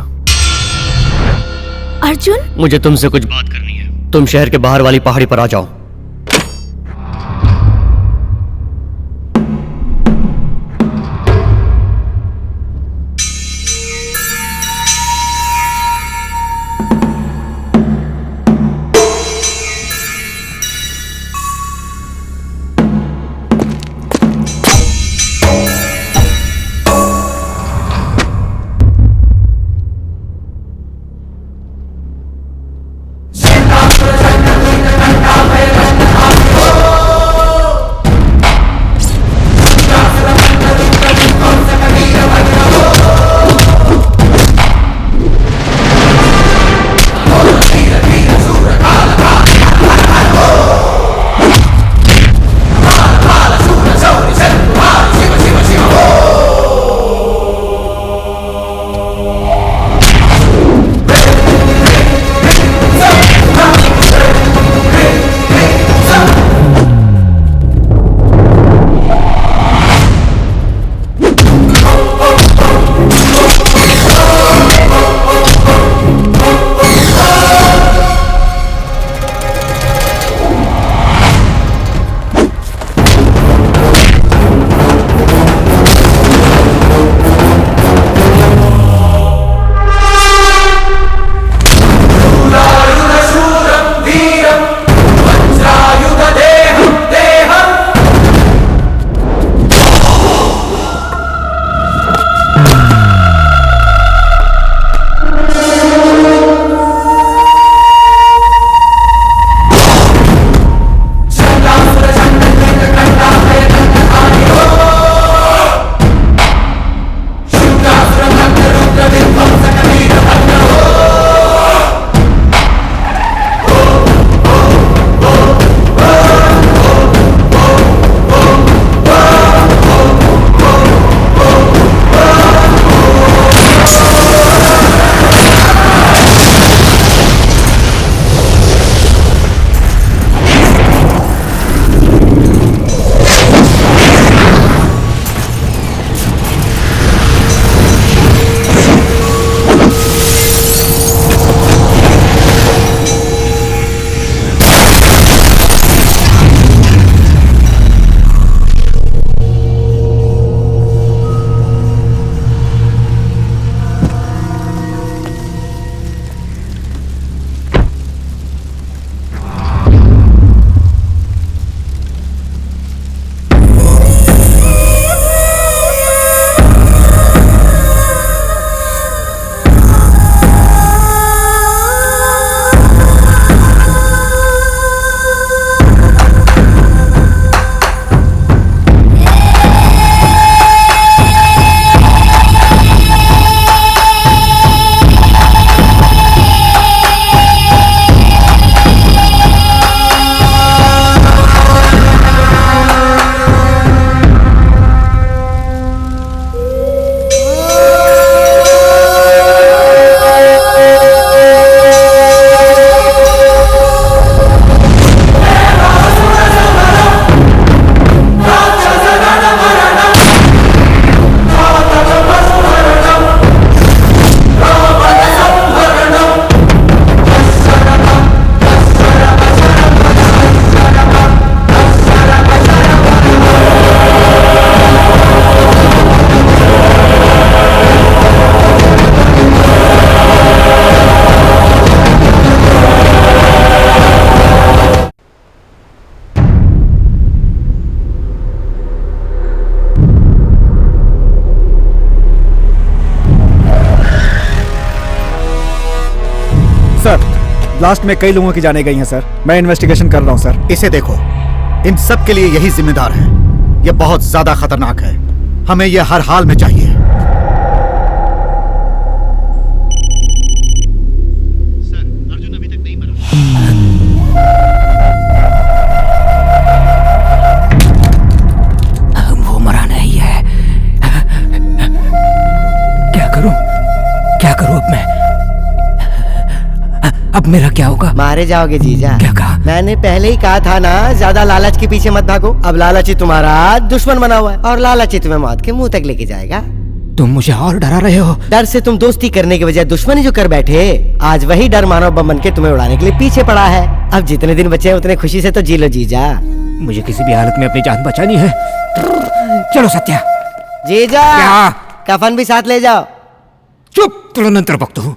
अर्जुन, मुझे तुमसे कुछ बात करनी है। तुम शहर के बाहर वाली पहाड़ी पर आ जाओ। लास्ट में कई लोगों की जाने गई हैं सर। मैं इन्वेस्टिगेशन कर रहा हूँ सर। इसे देखो, इन सब के लिए यही जिम्मेदार है। यह बहुत ज्यादा खतरनाक है, हमें यह हर हाल में चाहिए। वो मरा नहीं है। क्या करूं अब मैं? अब मेरा क्या होगा? मारे जाओगे जीजा। क्या कहा? मैंने पहले ही कहा था ना, ज्यादा लालच के पीछे मत भागो। अब लालच ही तुम्हारा दुश्मन बना हुआ है और लालच ही तुम्हें मौत के मुंह तक लेके जाएगा। तुम मुझे और डरा रहे हो। डर से तुम दोस्ती करने के बजाय दुश्मनी जो कर बैठे, आज वही डर मानव बम बन के तुम्हें उड़ाने के लिए पीछे पड़ा है। अब जितने दिन बचे हैं उतने खुशी से तो जी लो जीजा। मुझे किसी भी हालत में अपनी जान बचानी है। चलो सत्या। जीजा क्या? कफन भी साथ ले जाओ। चुप, तुला नंतर बघतो हूँ।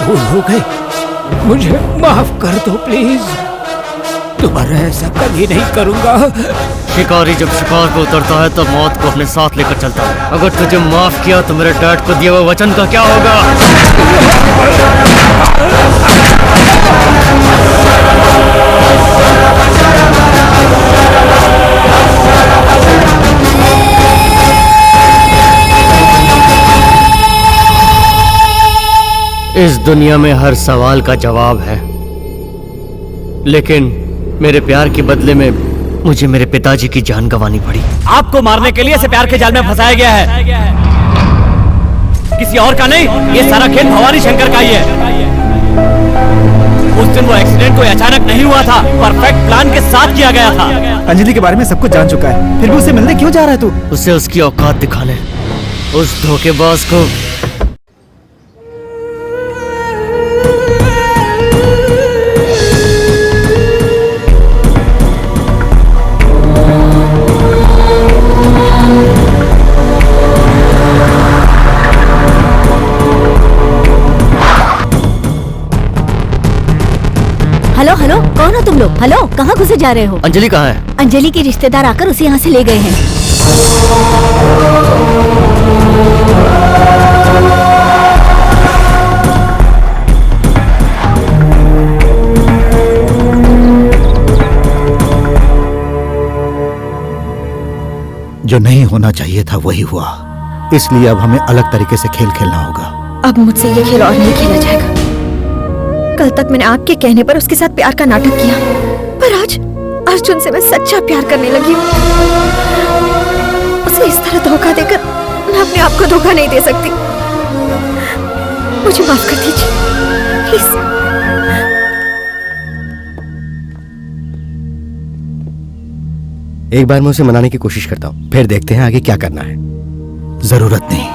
भूल हो गई, मुझे माफ कर दो प्लीज। दोबारा ऐसा कभी नहीं करूंगा। शिकारी जब शिकार को उतरता है तब मौत को अपने साथ लेकर चलता है। अगर तुझे माफ किया तो मेरे डैड को दिए हुए वचन का क्या होगा? इस दुनिया में हर सवाल का जवाब है, लेकिन मेरे प्यार के बदले में मुझे मेरे पिताजी की जान गंवानी पड़ी। आपको मारने के लिए इसे प्यार के जाल में फंसाया गया है, किसी और का नहीं। ये सारा खेल भवानी शंकर का ही है। उस दिन वो एक्सीडेंट कोई अचानक नहीं हुआ था, परफेक्ट प्लान के साथ किया गया था। अंजलि के बारे में सब कुछ जान चुका है, फिर भी उसे मिलने क्यों जा रहा है तू? उसे उसकी औकात दिखाने, उस धोखेबाज को। कहाँ घुसे जा रहे हो? अंजलि कहाँ है? अंजलि के रिश्तेदार आकर उसे यहाँ से ले गए हैं। जो नहीं होना चाहिए था वही हुआ, इसलिए अब हमें अलग तरीके से खेल खेलना होगा। अब मुझसे ये खेल और नहीं खेला जाएगा। कल तक मैंने आपके कहने पर उसके साथ प्यार का नाटक किया, पर आज अर्जुन से मैं सच्चा प्यार करने लगी हूँ। उसे इस तरह धोखा देकर मैं अपने आप को धोखा नहीं दे सकती। मुझे माफ कर दीजिए प्लीज। एक बार मैं उसे मनाने की कोशिश करता हूँ, फिर देखते हैं आगे क्या करना है। जरूरत नहीं,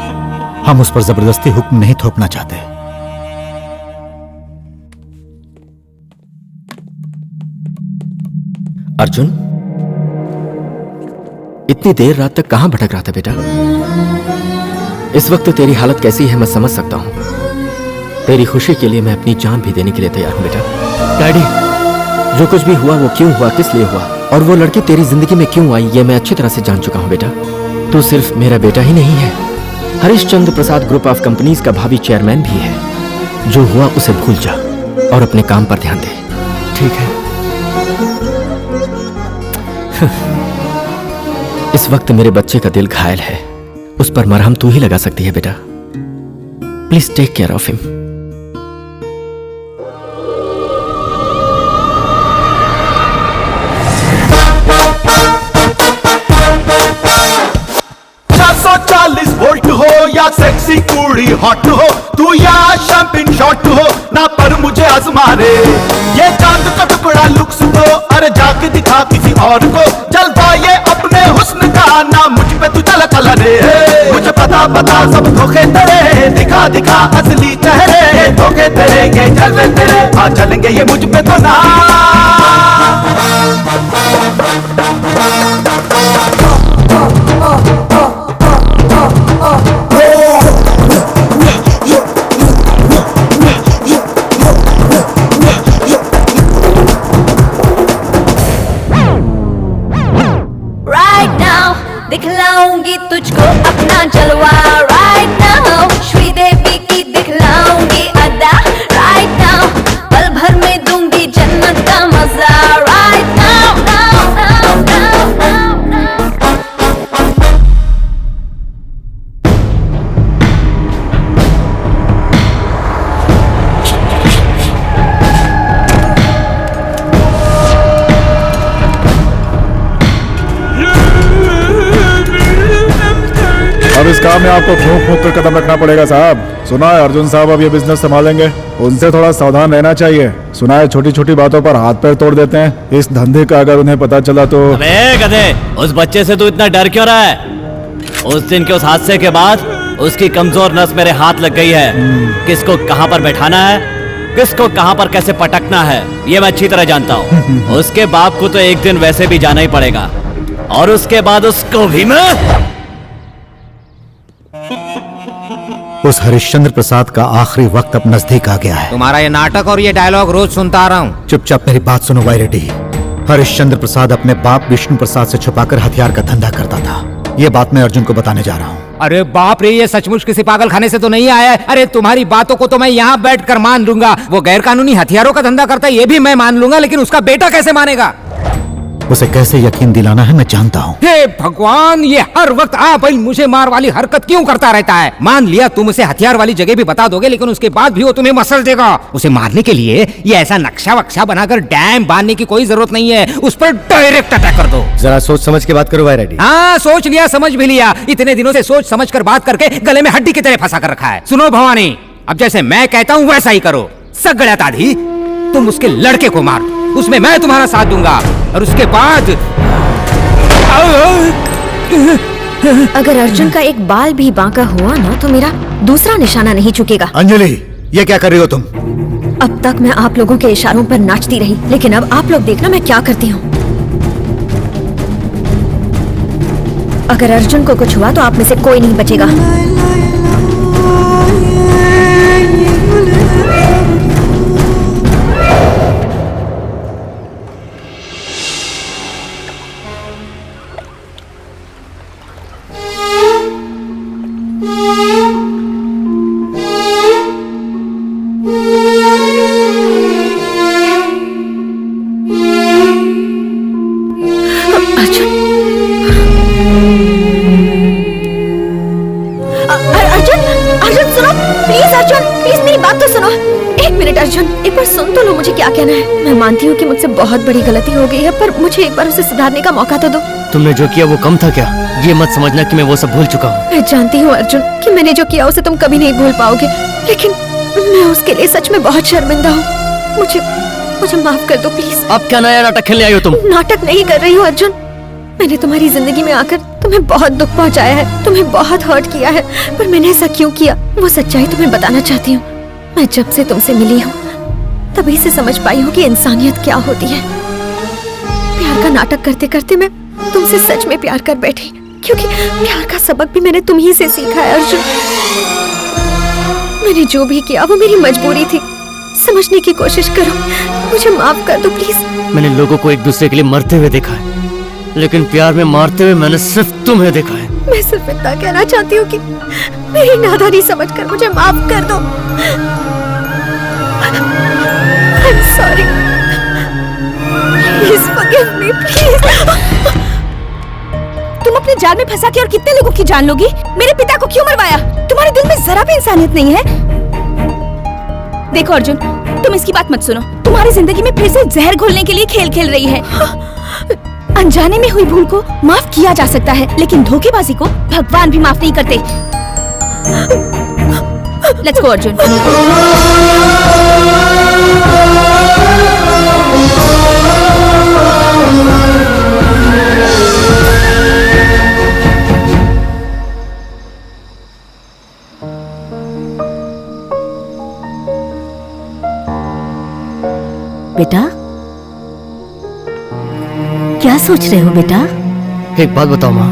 हम उस पर जबरदस्ती हुक्म नहीं थोपना चाहते। अर्जुन, इतनी देर रात तक कहां भटक रहा था बेटा? इस वक्त तो तेरी हालत कैसी है मैं समझ सकता हूं। तेरी खुशी के लिए मैं अपनी जान भी देने के लिए तैयार हूं बेटा। डैडी, जो कुछ भी हुआ वो क्यों हुआ, किस लिए हुआ, और वो लड़की तेरी जिंदगी में क्यों आई, ये मैं अच्छी तरह से जान चुका हूं बेटा। तू सिर्फ मेरा बेटा ही नहीं है, हरिश्चंद्र प्रसाद ग्रुप ऑफ कंपनीज का भावी चेयरमैन भी है। जो हुआ उसे भूल जा और अपने काम पर ध्यान दे, ठीक है? इस वक्त मेरे बच्चे का दिल घायल है, उस पर मरहम तू ही लगा सकती है बेटा। Please take care of him. Volt हो या सेक्सी कुड़ी हॉट हो, तू या शैंपिन शॉट हो ना, पर मुझे आजमा रे। ये चांद का टुकड़ा लुक्स को, अरे जाके दिखा किसी और को। जलवा ये अपने हुस्न का, ना मुझ पे तू चला चला रे। मुझे पता सब धोखे तेरे, दिखा दिखा असली चेहरे। धोखे तेरे ये जलवे तेरे, आ चलेंगे ये मुझ पे तो ना। दिखलाऊंगी तुझको अपना जलवा राइट नाउ, श्रीदेवी की दिखलाऊंगी अदा राइट नाउ, पल भर में दूंगी जन्नत का मजा right now now now now now. अब इस काम में आपको फूंक फूंक कर कदम रखना पड़ेगा साहब। सुना है अर्जुन साहब अब ये बिजनेस संभालेंगे, उनसे थोड़ा सावधान रहना चाहिए। सुना है छोटी छोटी बातों पर हाथ पैर तोड़ देते हैं, इस धंधे का अगर उन्हें पता चला तो। अबे गधे, उस बच्चे से तू इतना डर क्यों रहा है? उस दिन के उस हादसे के बाद उसकी कमजोर नस मेरे हाथ लग गई है। किसको कहां पर बैठाना है, किसको कहां पर कैसे पटकना है, ये मैं अच्छी तरह जानता हूँ। उसके बाप को तो एक दिन वैसे भी जाना ही पड़ेगा, और उसके बाद उसको भी मैं। उस हरिश्चंद्र प्रसाद का आखिरी वक्त अब नजदीक आ गया है। तुम्हारा ये नाटक और ये डायलॉग रोज सुनता आ रहा हूँ। चुपचाप मेरी बात सुनो वायरेडी। हरिश्चंद्र प्रसाद अपने बाप विष्णु प्रसाद से छुपाकर हथियार का धंधा करता था। ये बात मैं अर्जुन को बताने जा रहा हूँ। अरे बाप रे, ये सचमुच किसी पागल खाने से तो नहीं आया है। अरे तुम्हारी बातों को तो मैं यहाँ बैठकर मान लूंगा। वो गैर कानूनी हथियारों का धंधा करता है ये भी मैं मान लूंगा, लेकिन उसका बेटा कैसे मानेगा? उसे कैसे यकीन दिलाना है मैं जानता हूँ। हे भगवान, ये हर वक्त आप मुझे मार वाली हरकत क्यों करता रहता है? मान लिया तुम उसे हथियार वाली जगह भी बता दोगे, लेकिन उसके बाद भी वो तुम्हें मसल देगा। उसे मारने के लिए ये ऐसा नक्शा वक्शा बनाकर डैम बांधने की कोई जरूरत नहीं है, उस पर डायरेक्ट अटैक कर दो। जरा सोच समझ के बात करो वायरेडी। हाँ, सोच लिया, समझ भी लिया। इतने दिनों से सोच समझ कर बात करके गले में हड्डी की तरह फंसा कर रखा है। सुनो भवानी, अब जैसे मैं कहता हूँ वैसा ही करो। सगड़त आधी, तुम उसके लड़के को मार दो, उसमें मैं तुम्हारा साथ दूंगा, और उसके बाद अगर अर्जुन का एक बाल भी बांका हुआ ना तो मेरा दूसरा निशाना नहीं चुकेगा। अंजलि, ये क्या कर रही हो तुम? अब तक मैं आप लोगों के इशारों पर नाचती रही, लेकिन अब आप लोग देखना मैं क्या करती हूँ। अगर अर्जुन को कुछ हुआ तो आप में से कोई नहीं बचेगा। सुनो, एक मिनट अर्जुन, एक बार सुन तो लो मुझे क्या कहना है। मैं मानती हूँ कि मुझसे बहुत बड़ी गलती हो गई है, पर मुझे एक बार उसे सुधारने का मौका तो दो। तुमने जो किया वो कम था क्या? ये मत समझना कि मैं वो सब भूल चुका हूँ। मैं जानती हूँ अर्जुन कि मैंने जो किया उसे तुम कभी नहीं भूल पाओगे, लेकिन मैं उसके लिए सच में बहुत शर्मिंदा हूँ। मुझे माफ कर दो प्लीज। अब क्या नया नाटक खेलने आई हो तुम? नाटक नहीं कर रही हूँ अर्जुन, मैंने तुम्हारी जिंदगी में आकर तुम्हें बहुत दुख पहुंचाया है, तुम्हें बहुत हर्ट किया है, पर मैंने ऐसा क्यों किया वो सच्चाई तुम्हें बताना चाहती हूँ। मैं जब से तुमसे मिली हूँ तभी से समझ पाई हूँ कि इंसानियत क्या होती है। प्यार का नाटक करते करते मैं तुमसे सच में प्यार कर बैठी, क्योंकि प्यार का सबक भी मैंने तुम ही से सीखा है अर्जुन। मैंने जो भी किया वो मेरी मजबूरी थी, समझने की कोशिश करो, मुझे माफ कर दो प्लीज। मैंने लोगों को एक दूसरे के लिए मरते हुए देखा है, लेकिन प्यार में मारते हुए मैंने सिर्फ तुम्हें देखा है। मैं सिर्फ इतना कहना चाहती हूँ कि मेरी नादानी समझकर मुझे माफ कर दो। I'm sorry. Please forgive me, please. तुम अपने जाल में फंसा के और कितने लोगों की जान लोगी? मेरे पिता को क्यों मरवाया? तुम्हारे दिल में जरा भी इंसानियत नहीं है? देखो अर्जुन, तुम इसकी बात मत सुनो। तुम्हारी जिंदगी में फिर से जहर घोलने के लिए खेल खेल रही है। अनजाने में हुई भूल को माफ किया जा सकता है, लेकिन धोखेबाजी को भगवान भी माफ नहीं करते। Let's go Arjun. बेटा, क्या सोच रहे हो बेटा? एक बात बताओ माँ,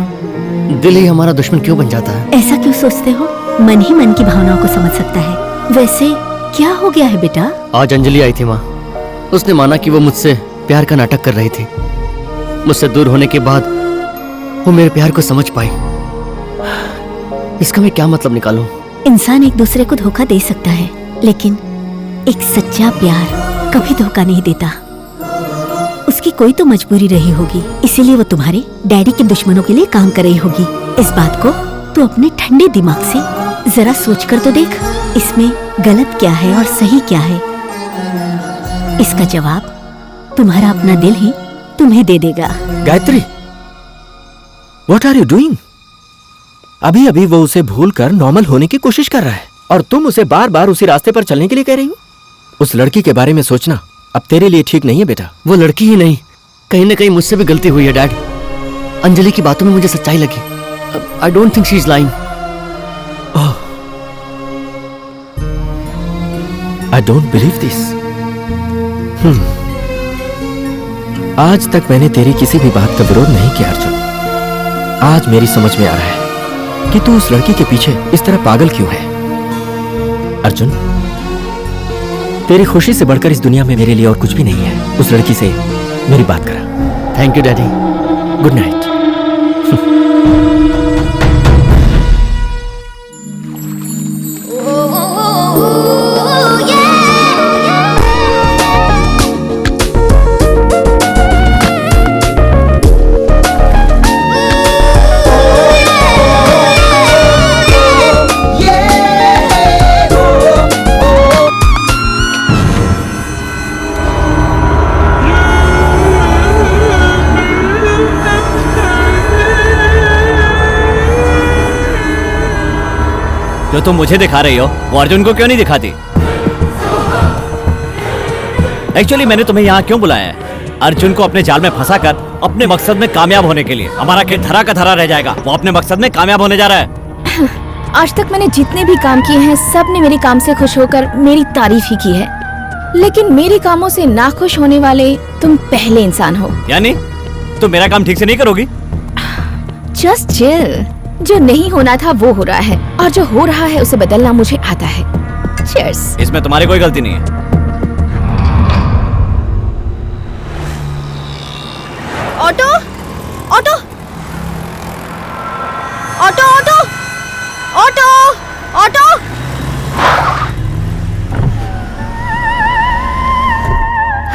दिल ही हमारा दुश्मन क्यों बन जाता है? ऐसा क्यों सोचते हो? मन ही मन की भावनाओं को समझ सकता है। वैसे क्या हो गया है बेटा? आज अंजलि आई थी माँ, उसने माना कि वो मुझसे प्यार का नाटक कर रही थी। मुझसे दूर होने के बाद वो मेरे प्यार को समझ पाई। इसका मैं क्या मतलब निकालूं? इंसान एक दूसरे को धोखा दे सकता है, लेकिन एक सच्चा प्यार कभी धोखा नहीं देता। उसकी कोई तो मजबूरी रही होगी, इसीलिए वो तुम्हारे डैडी के दुश्मनों के लिए काम कर रही होगी। इस बात को तू अपने ठंडे दिमाग से जरा सोच कर तो देख, इसमें गलत क्या है और सही क्या है। इसका जवाब तुम्हारा अपना दिल ही तुम्हें दे देगा। Gayatri, what are you doing? अभी अभी वो उसे भूलकर नॉर्मल होने की कोशिश कर रहा है और तुम उसे बार बार उसी रास्ते पर चलने के लिए कह रही हो। उस लड़की के बारे में सोचना अब तेरे लिए ठीक नहीं है बेटा। वो लड़की ही नहीं, कहीं ना कहीं मुझसे भी गलती हुई है डैड। अंजलि की बातों में मुझे सच्चाई लगी। I don't think she is lying. I don't believe this. आज तक मैंने तेरी किसी भी बात का विरोध नहीं किया अर्जुन। आज मेरी समझ में आ रहा है कि तू उस लड़की के पीछे इस तरह पागल क्यों है। अर्जुन, तेरी खुशी से बढ़कर इस दुनिया में मेरे लिए और कुछ भी नहीं है। उस लड़की से मेरी बात करा। Thank you daddy. Good night. जो तुम मुझे दिखा रही हो वो अर्जुन को क्यों नहीं दिखाती? एक्चुअली मैंने तुम्हें यहाँ क्यों बुलाया है? अर्जुन को अपने जाल में फंसाकर अपने मकसद में कामयाब होने के लिए। हमारा खेत धरा का धरा रह जाएगा, वो अपने मकसद में कामयाब होने जा रहा है। आज तक मैंने जितने भी काम किए हैं सब ने मेरे काम से खुश होकर मेरी तारीफ ही की है, लेकिन मेरे कामों से नाखुश होने वाले तुम पहले इंसान हो। यानी तुम मेरा काम ठीक से नहीं करोगी? Just chill. जो नहीं होना था वो हो रहा है, और जो हो रहा है उसे बदलना मुझे आता है। Cheers। इसमें तुम्हारी कोई गलती नहीं है। Auto, auto, auto, auto, auto, auto.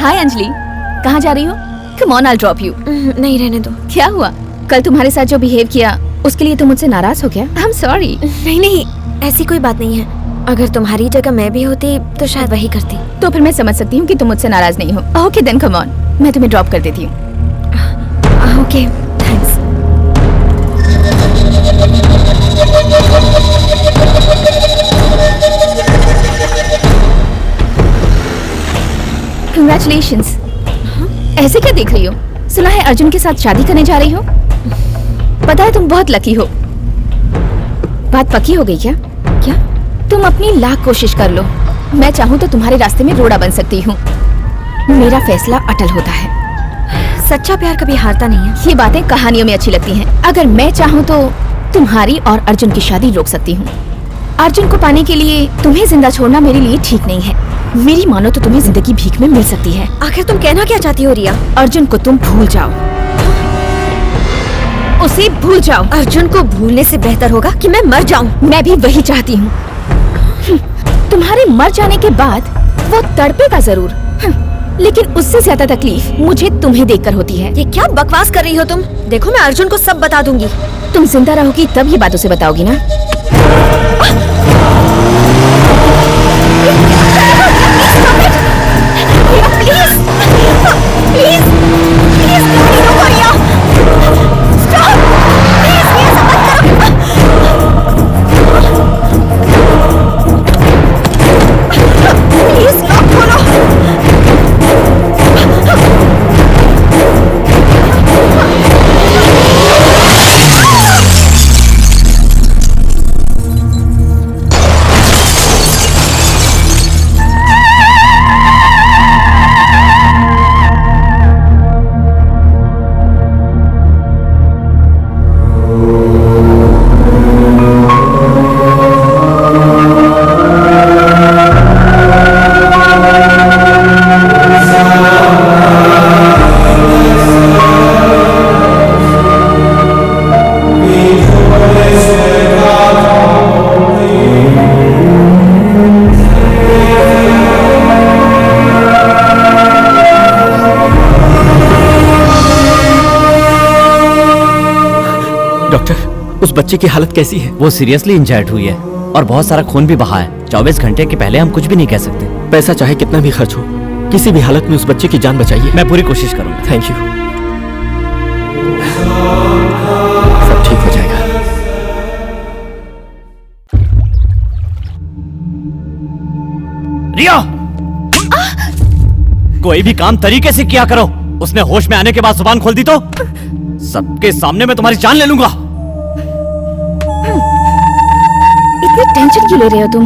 Hi Anjali, कहाँ जा रही हो? Come on, I'll drop you। नहीं, रहने दो। क्या हुआ? कल तुम्हारे साथ जो बिहेव किया उसके लिए तुम मुझसे नाराज हो क्या? I'm sorry। नहीं नहीं, ऐसी कोई बात नहीं है। अगर तुम्हारी जगह मैं भी होती तो शायद वही करती। तो फिर मैं समझ सकती हूँ कि तुम मुझसे नाराज नहीं हो। ओके देन कम ऑन, मैं तुम्हें ड्रॉप कर देती हूँ। Okay thanks. कंग्रेचुलेशंस। ऐसे क्या देख रही हो? सुना है अर्जुन के साथ शादी करने जा रही हो। पता है तुम बहुत लकी हो। बात पक्की हो गई क्या? क्या? तुम अपनी लाख कोशिश कर लो, मैं चाहूँ तो तुम्हारे रास्ते में रोड़ा बन सकती हूँ। मेरा फैसला अटल होता है। सच्चा प्यार कभी हारता नहीं है। ये बातें कहानियों में अच्छी लगती हैं। अगर मैं चाहूँ तो तुम्हारी और अर्जुन की शादी रोक सकती हूँ। अर्जुन को पाने के लिए तुम्हें जिंदा छोड़ना मेरे लिए ठीक नहीं है। मेरी मानो तो तुम्हें जिंदगी भीख में मिल सकती है। आखिर तुम कहना क्या चाहती हो रिया? अर्जुन को तुम भूल जाओ, उसे भूल जाओ। अर्जुन को भूलने से बेहतर होगा कि मैं मर जाऊं। मैं भी वही चाहती हूँ। तुम्हारे मर जाने के बाद वो तड़पेगा जरूर, लेकिन उससे ज्यादा तकलीफ मुझे तुम्हें देखकर होती है। ये क्या बकवास कर रही हो तुम? देखो मैं अर्जुन को सब बता दूंगी। तुम जिंदा रहोगी तब ये बात उसे बताओगी ना। उस बच्चे की हालत कैसी है? वो सीरियसली इंजर्ड हुई है और बहुत सारा खून भी बहा है। 24 घंटे के पहले हम कुछ भी नहीं कह सकते। पैसा चाहे कितना भी खर्च हो, किसी भी हालत में उस बच्चे की जान बचाइए। मैं पूरी कोशिश करूंगा। Thank you. सब ठीक हो जाएगा। रिया, कोई भी काम तरीके से किया करो। उसने होश में आने के बाद जुबान खोल दी तो सबके सामने मैं तुम्हारी जान ले लूंगा। इतनी टेंशन क्यों ले रहे हो तुम?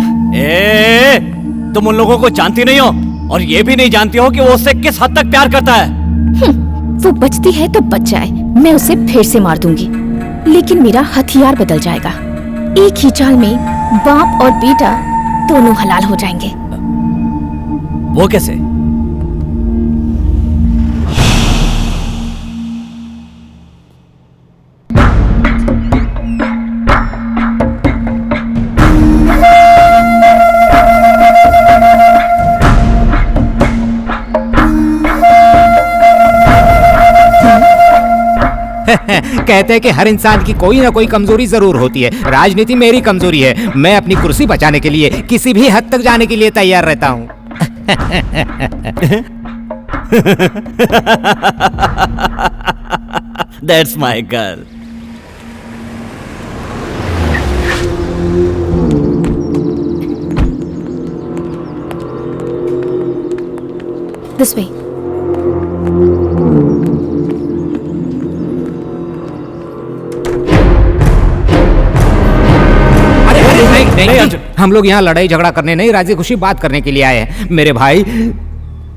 तुम उन लोगों को जानती नहीं हो और ये भी नहीं जानती हो कि वो उससे किस हद तक प्यार करता है। वो बचती है तो बच जाए, मैं उसे फिर से मार दूंगी, लेकिन मेरा हथियार बदल जाएगा। एक ही चाल में बाप और बेटा दोनों हलाल हो जाएंगे। वो कैसे? कहते हैं कि हर इंसान की कोई ना कोई कमजोरी जरूर होती है। राजनीति मेरी कमजोरी है। मैं अपनी कुर्सी बचाने के लिए किसी भी हद तक जाने के लिए तैयार रहता हूँ। That's my girl. This way. नहीं, हम लोग यहाँ लड़ाई झगड़ा करने नहीं, राजी खुशी बात करने के लिए आए हैं। मेरे भाई,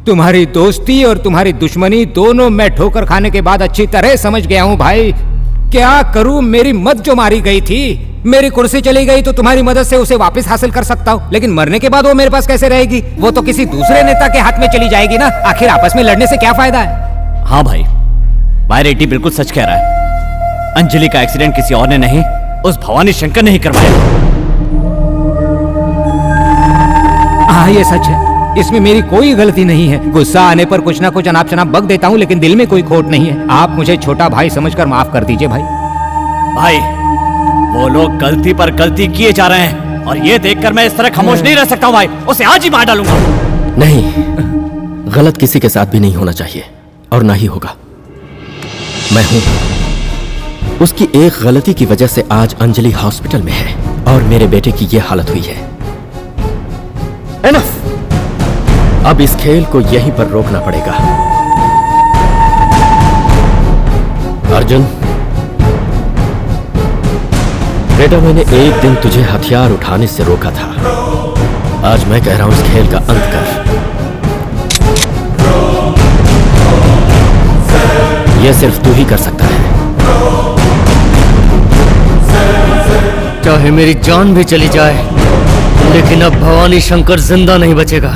तुम्हारी दोस्ती और तुम्हारी दुश्मनी दोनों मैं ठोकर खाने के बाद अच्छी तरह समझ गया हूँ भाई। क्या करूँ, मेरी मत जो मारी गई थी, मेरी कुर्सी चली गई तो तुम्हारी मदद से उसे वापस हासिल कर सकता हूँ, लेकिन मरने के बाद वो मेरे पास कैसे रहेगी? वो तो किसी दूसरे नेता के हाथ में चली जाएगी ना। आखिर आपस में लड़ने से क्या फायदा है? हाँ भाई, भाई रेड्डी बिल्कुल सच कह रहा है। अंजलि का एक्सीडेंट किसी और ने नहीं, उस भवानी शंकर ने ही करवाया। हाँ ये सच है, इसमें मेरी कोई गलती नहीं है। गुस्सा आने पर कुछ ना कुछ अनाप शनाप बक देता हूँ, लेकिन दिल में कोई खोट नहीं है। आप मुझे छोटा भाई समझकर माफ कर दीजिए भाई। भाई, वो लोग गलती पर गलती किए जा रहे हैं। और ये देखकर मैं इस तरह खामोश नहीं रह सकता हूँ भाई। उसे आज ही मार डालूंगा। नहीं, गलत किसी के साथ भी नहीं होना चाहिए और ना ही होगा। मैं हूं। उसकी एक गलती की वजह से आज अंजलि हॉस्पिटल में है और मेरे बेटे की यह हालत हुई है। एनफ! अब इस खेल को यहीं पर रोकना पड़ेगा। अर्जुन, बेटा, मैंने एक दिन तुझे हथियार उठाने से रोका था। आज मैं कह रहा हूं इस खेल का अंत कर। यह सिर्फ तू ही कर सकता है। चाहे मेरी जान भी चली जाए, लेकिन अब भवानी शंकर जिंदा नहीं बचेगा।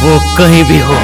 वो कहीं भी हो।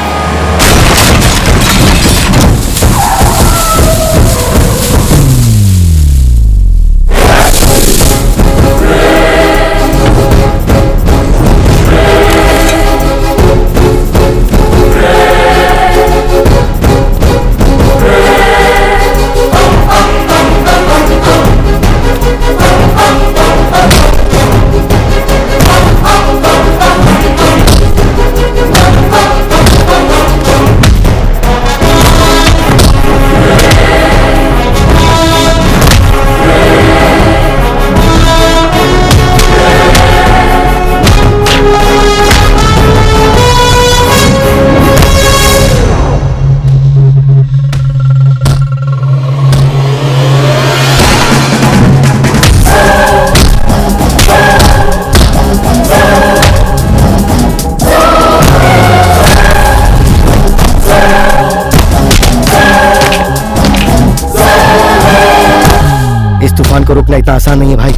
तूफान को रोकना इतना आसान नहीं है भाई।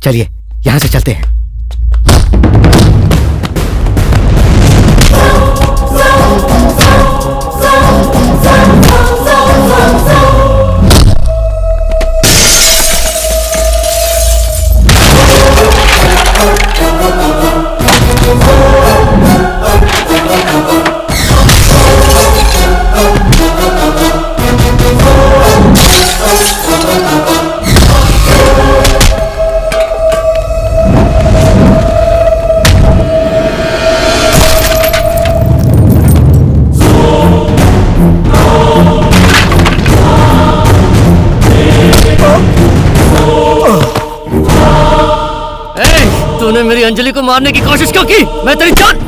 चलिए यहां से चलते हैं। तूने मेरी अंजलि को मारने की कोशिश क्यों की? मैं तेरी जान।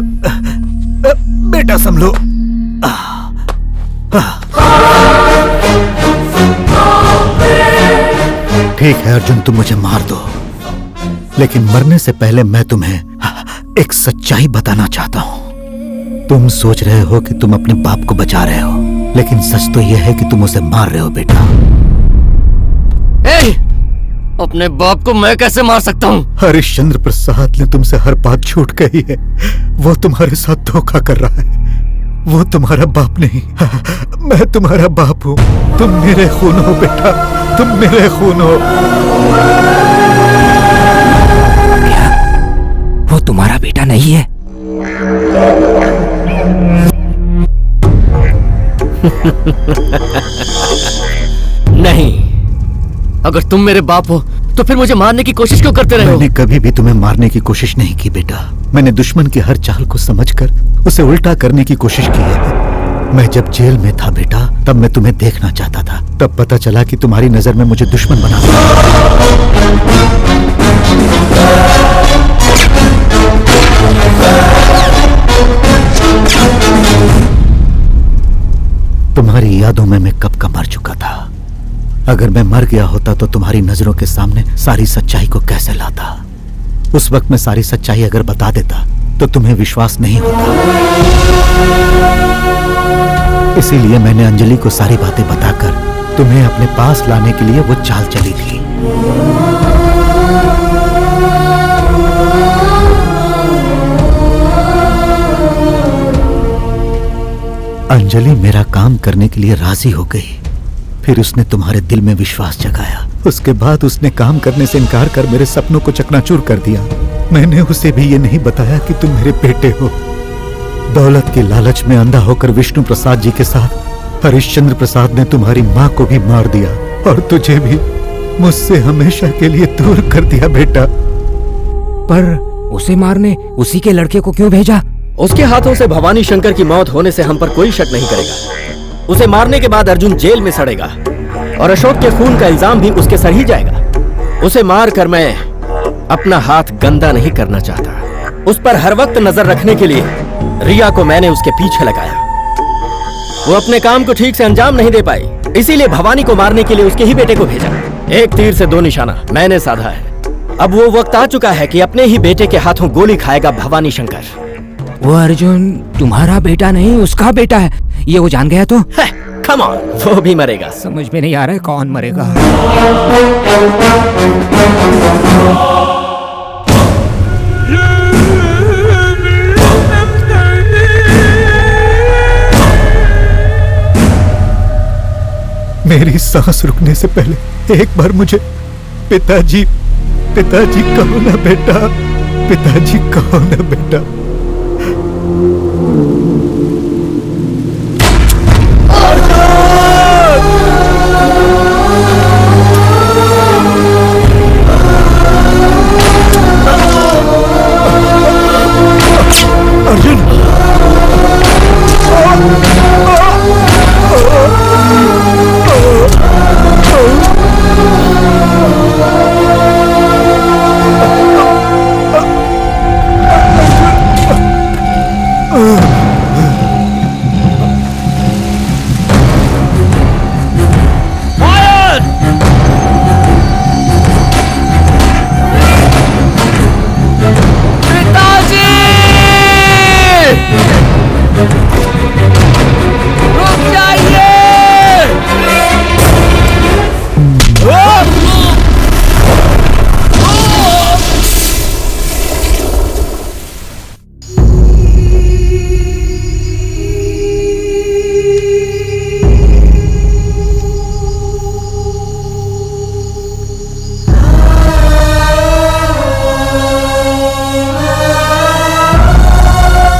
बेटा संभलो। ठीक है अर्जुन, तुम मुझे मार दो, लेकिन मरने से पहले मैं तुम्हें एक सच्चाई बताना चाहता हूं। तुम सोच रहे हो कि तुम अपने बाप को बचा रहे हो, लेकिन सच तो यह है कि तुम उसे मार रहे हो बेटा। अपने बाप को मैं कैसे मार सकता हूँ? हरिश्चंद्र प्रसाद ने तुमसे हर बात झूठ कही है। वो तुम्हारे साथ धोखा कर रहा है। वो तुम्हारा बाप नहीं, मैं तुम्हारा बाप हूँ। तुम मेरे खून हो बेटा, तुम मेरे खून हो। क्या वो तुम्हारा बेटा नहीं है? नहीं, अगर तुम मेरे बाप हो तो फिर मुझे मारने की कोशिश क्यों करते रहे हो? मैंने कभी भी तुम्हें मारने की कोशिश नहीं की बेटा। मैंने दुश्मन की हर चाल को समझकर उसे उल्टा करने की कोशिश की है। मैं जब जेल में था बेटा, तब मैं तुम्हें देखना चाहता था। तब पता चला कि तुम्हारी नजर में मुझे दुश्मन बना दिया। तुम्हारी यादों में मैं कब का मर चुका था। अगर मैं मर गया होता तो तुम्हारी नजरों के सामने सारी सच्चाई को कैसे लाता। उस वक्त मैं सारी सच्चाई अगर बता देता तो तुम्हें विश्वास नहीं होता। इसीलिए मैंने अंजलि को सारी बातें बताकर तुम्हें अपने पास लाने के लिए वो चाल चली थी। अंजलि मेरा काम करने के लिए राजी हो गई। फिर उसने तुम्हारे दिल में विश्वास जगाया। उसके बाद उसने काम करने से इनकार कर मेरे सपनों को चकनाचूर कर दिया। मैंने उसे भी ये नहीं बताया कि तुम मेरे बेटे हो। दौलत के लालच में अंधा होकर विष्णु प्रसाद जी के साथ हरिश्चंद्र प्रसाद ने तुम्हारी माँ को भी मार दिया और तुझे भी मुझसे हमेशा के लिए दूर कर दिया बेटा। पर उसे मारने उसी के लड़के को क्यों भेजा? उसके हाथों से भवानी शंकर की मौत होने से हम पर कोई शक नहीं करेगा। उसे मारने के बाद अर्जुन जेल में सड़ेगा और अशोक के खून का इल्जाम भी उसके सर ही जाएगा। उसे मार कर मैं अपना हाथ गंदा नहीं करना चाहता। उस पर हर वक्त नजर रखने के लिए रिया को मैंने उसके पीछे लगाया। वो अपने काम को ठीक से अंजाम नहीं दे पाई, इसीलिए भवानी को मारने के लिए उसके ही बेटे को भेजा। एक तीर से दो निशाना मैंने साधा है। अब वो वक्त आ चुका है कि अपने ही बेटे के हाथों गोली खाएगा भवानी शंकर। वो अर्जुन तुम्हारा बेटा नहीं, उसका बेटा है। ये वो जान गया तो कम ऑन, वो भी मरेगा। समझ में नहीं आ रहा है कौन मरेगा। मेरी सांस रुकने से पहले एक बार मुझे पिताजी पिताजी कहो ना बेटा, पिताजी कहो ना बेटा। अर्जुन,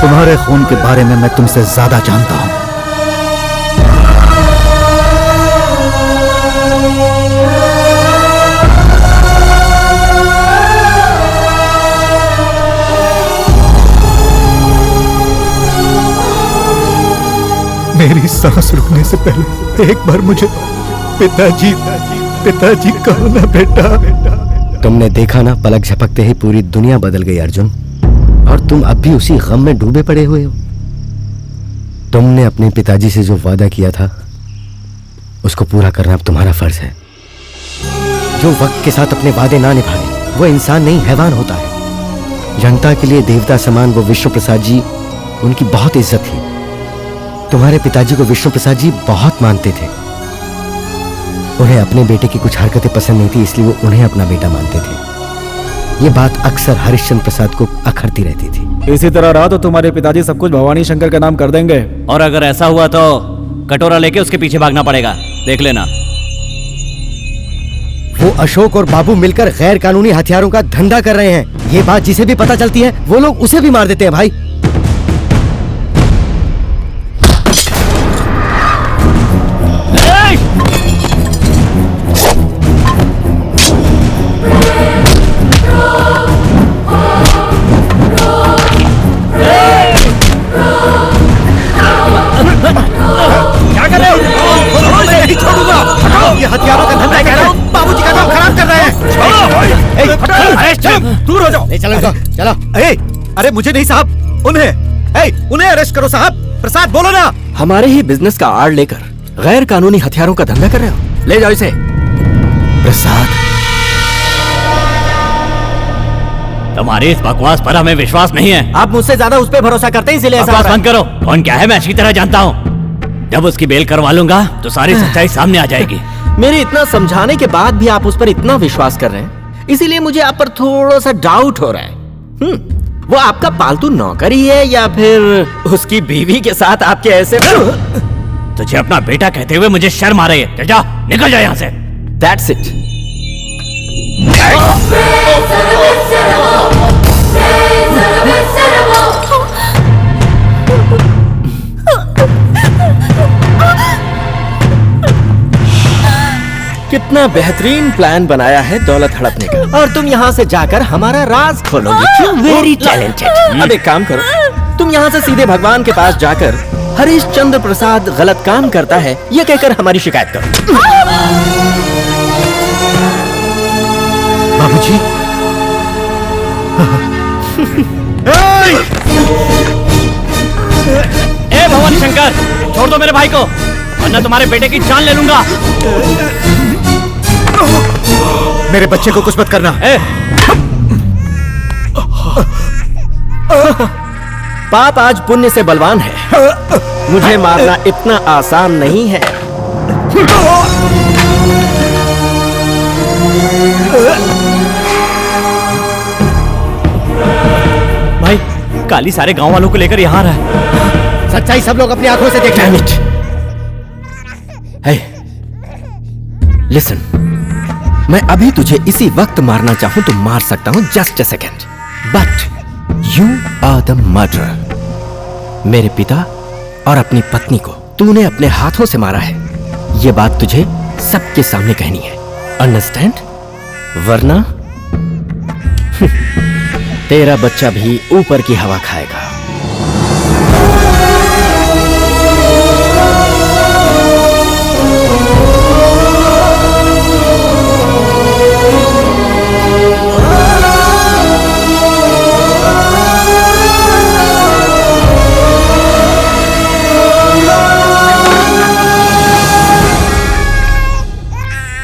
तुम्हारे खून के बारे में मैं तुमसे ज्यादा जानता हूं। मेरी सांस रुकने से पहले एक बार मुझे पिताजी पिताजी कहो ना बेटा। तुमने देखा ना, पलक झपकते ही पूरी दुनिया बदल गई अर्जुन। और तुम अब भी उसी गम में डूबे पड़े हुए हो। तुमने अपने पिताजी से जो वादा किया था उसको पूरा करना अब तुम्हारा फर्ज है। जो वक्त के साथ अपने वादे ना निभाए वो इंसान नहीं, हैवान होता है। जनता के लिए देवता समान वो विष्णु प्रसाद जी, उनकी बहुत इज्जत थी। तुम्हारे पिताजी को विष्णु प्रसाद जी बहुत मानते थे। उन्हें अपने बेटे की कुछ हरकतें पसंद नहीं थी, इसलिए वो उन्हें अपना बेटा मानते थे। ये बात अक्सर हरिश्चंद्र प्रसाद को अखरती रहती थी। इसी तरह रहा तो तुम्हारे पिताजी सब कुछ भवानी शंकर का नाम कर देंगे। और अगर ऐसा हुआ तो कटोरा लेके उसके पीछे भागना पड़ेगा, देख लेना। वो अशोक और बाबू मिलकर गैर कानूनी हथियारों का धंधा कर रहे हैं। ये बात जिसे भी पता चलती है वो लोग उसे भी मार देते हैं भाई। क्या कर रहे हो? नहीं छोड़ूंगा। हटाओ, ये हथियारों का धंधा कर रहे हो। बाबूजी का काम खराब कर रहे हैं। दूर हो जाओ। चलो चलो। अरे मुझे नहीं साहब, उन्हें अरेस्ट करो साहब। प्रसाद बोलो ना। हमारे ही बिजनेस का आड़ लेकर गैर कानूनी हथियारों का धंधा कर रहे हो? ले जाओ इसे। प्रसाद, तुम्हारी इस बकवास पर हमें विश्वास नहीं है। आप मुझसे ज्यादा उस पर भरोसा करते हैं, इसलिए ऐसा बकवास हो रहा है। बंद करो। कौन क्या है मैं अच्छी तरह जानता हूँ। जब उसकी बेल करवा लूंगा तो सारी सच्चाई सामने आ जाएगी। मेरे इतना समझाने के बाद भी आप उस पर इतना विश्वास कर रहे हैं, इसीलिए मुझे आप पर थोड़ा सा डाउट हो रहा है। वो आपका पालतू नौकर ही है या फिर उसकी बीवी के साथ आपके ऐसे? तुझे अपना बेटा कहते हुए मुझे शर्म आ रही है। चल जा, निकल जा यहाँ से। That's it. कितना बेहतरीन प्लान बनाया है दौलत हड़पने का, और तुम यहाँ से जाकर हमारा राज खोलोगे। क्यों? Very talented. अब एक काम करो, तुम यहाँ से सीधे भगवान के पास जाकर हरिश्चंद्र प्रसाद गलत काम करता है यह कहकर हमारी शिकायत करो। बाबूजी। ए भवानी शंकर, छोड़ दो मेरे भाई को, वरना तुम्हारे बेटे की जान ले लूंगा। मेरे बच्चे को कुछ मत करना। पाप आज पुण्य से बलवान है। मुझे मारना इतना आसान नहीं है। भाई, काली सारे गांव वालों को लेकर यहाँ रहा है। सच्चाई सब लोग अपनी आंखों से देख रहे हैं। Hey, listen, मैं अभी तुझे इसी वक्त मारना चाहूं तो मार सकता हूं, just a second, but you are the murderer. मेरे पिता और अपनी पत्नी को तूने अपने हाथों से मारा है। यह बात तुझे सबके सामने कहनी है, अंडरस्टैंड? वरना तेरा बच्चा भी ऊपर की हवा खाएगा।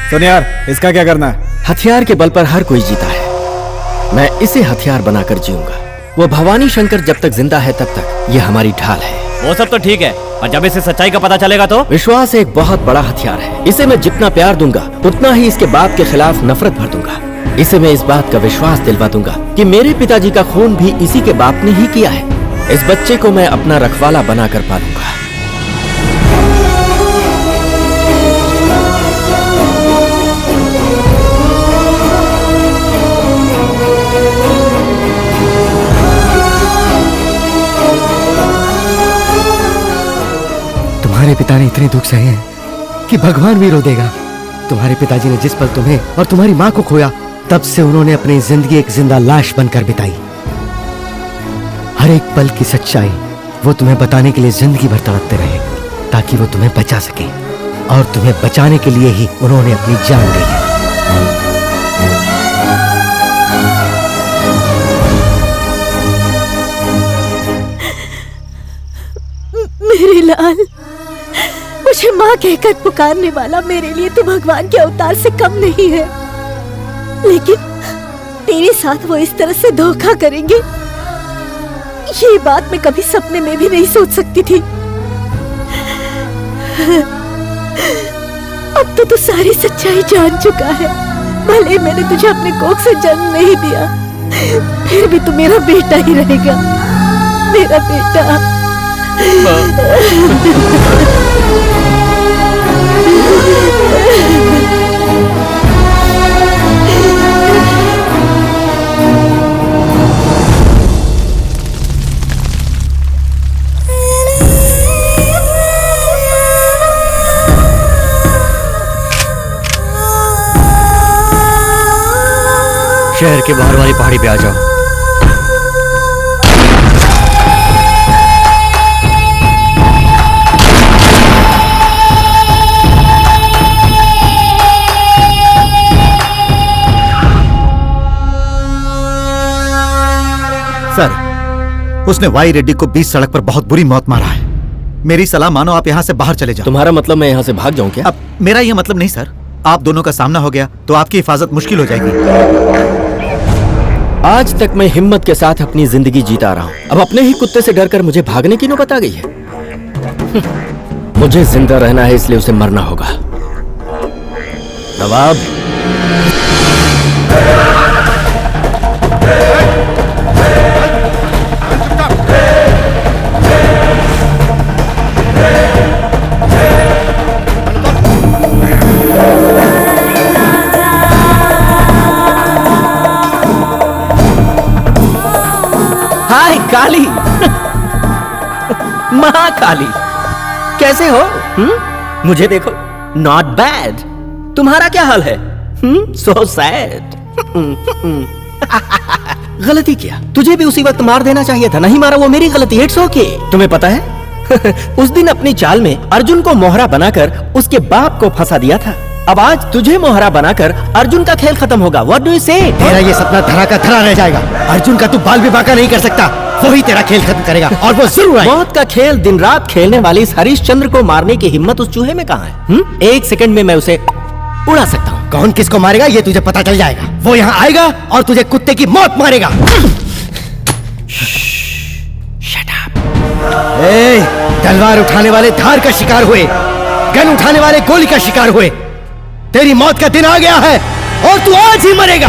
सुन यार, इसका क्या करना है? हथियार के बल पर हर कोई जीता है। मैं इसे हथियार बनाकर जीऊंगा। वो भवानी शंकर जब तक जिंदा है तब तक ये हमारी ढाल है। वो सब तो ठीक है, पर जब इसे सच्चाई का पता चलेगा तो? विश्वास एक बहुत बड़ा हथियार है। इसे मैं जितना प्यार दूंगा उतना ही इसके बाप के खिलाफ नफरत भर दूंगा। इसे मैं इस बात का विश्वास दिलवा दूंगा कि मेरे पिताजी का खून भी इसी के बाप ने ही किया है। इस बच्चे को मैं अपना रखवाला बनाकर पालूंगा। तुम्हारे पिता ने इतने दुख सहे हैं कि भगवान भी रो देगा। तुम्हारे पिताजी ने जिस पल तुम्हें और तुम्हारी माँ को खोया, तब से उन्होंने अपनी जिंदगी एक जिंदा लाश बनकर बिताई। हर एक पल की सच्चाई वो तुम्हें बताने के लिए जिंदगी भर तड़पते रहे, ताकि वो तुम्हें बचा सके, और तुम्हें बचाने के लिए ही उन्होंने अपनी जान दी है। मेरे लाल, मुझे माँ कहकर पुकारने वाला मेरे लिए तो भगवान के अवतार से कम नहीं है, लेकिन तेरे साथ वो इस तरह से धोखा करेंगे, ये बात मैं कभी सपने में भी नहीं सोच सकती थी। अब तो तू सारी सच्चाई जान चुका है। भले मैंने तुझे अपने कोख से जन्म नहीं दिया, फिर भी तू मेरा बेटा ही रहेगा, मेरा बेटा। शहर के बाहर वाली पहाड़ी पे आ जाओ। सर, उसने वाई रेड्डी को बीच सड़क पर बहुत बुरी मौत मारा है। मेरी सलाह मानो आप यहाँ से बाहर चले जाओ। तुम्हारा मतलब मैं यहाँ से भाग जाऊँ क्या? अब मेरा ये मतलब नहीं सर, आप दोनों का सामना हो गया तो आपकी हिफाजत मुश्किल हो जाएगी। आज तक मैं हिम्मत के साथ अपनी जिंदगी जीता रहा हूँ, अब अपने ही कुत्ते से डरकर मुझे भागने की नौबत आ गई है। मुझे जिंदा रहना है, इसलिए उसे मरना होगा। नवाब, हाय काली। माँ काली, कैसे हो? मुझे देखो, नॉट बैड। तुम्हारा क्या हाल है? So sad. गलती किया, तुझे भी उसी वक्त मार देना चाहिए था, नहीं मारा वो मेरी गलती। It's okay. तुम्हें पता है उस दिन अपनी चाल में अर्जुन को मोहरा बनाकर उसके बाप को फंसा दिया था। अब आज तुझे मोहरा बनाकर अर्जुन का खेल खत्म होगा। व्हाट डू यू से? तेरा ये सपना धरा का धरा रह जाएगा। अर्जुन का तू बाल भी बांका नहीं कर सकता, वही तेरा खेल खत्म करेगा और वो जरूर आएगा। मौत का खेल दिन रात खेलने वाले इस हरिश्चंद्र को मारने की हिम्मत उस चूहे में कहाँ है? एक सेकंड में मैं उसे उड़ा सकता हूँ। कौन किसको मारेगा ये तुझे पता चल जाएगा। वो यहाँ आएगा और तुझे कुत्ते की मौत मारेगा। तलवार उठाने वाले धार का शिकार हुए, गन उठाने वाले गोली का शिकार हुए। तेरी मौत का दिन आ गया है और तू आज ही मरेगा।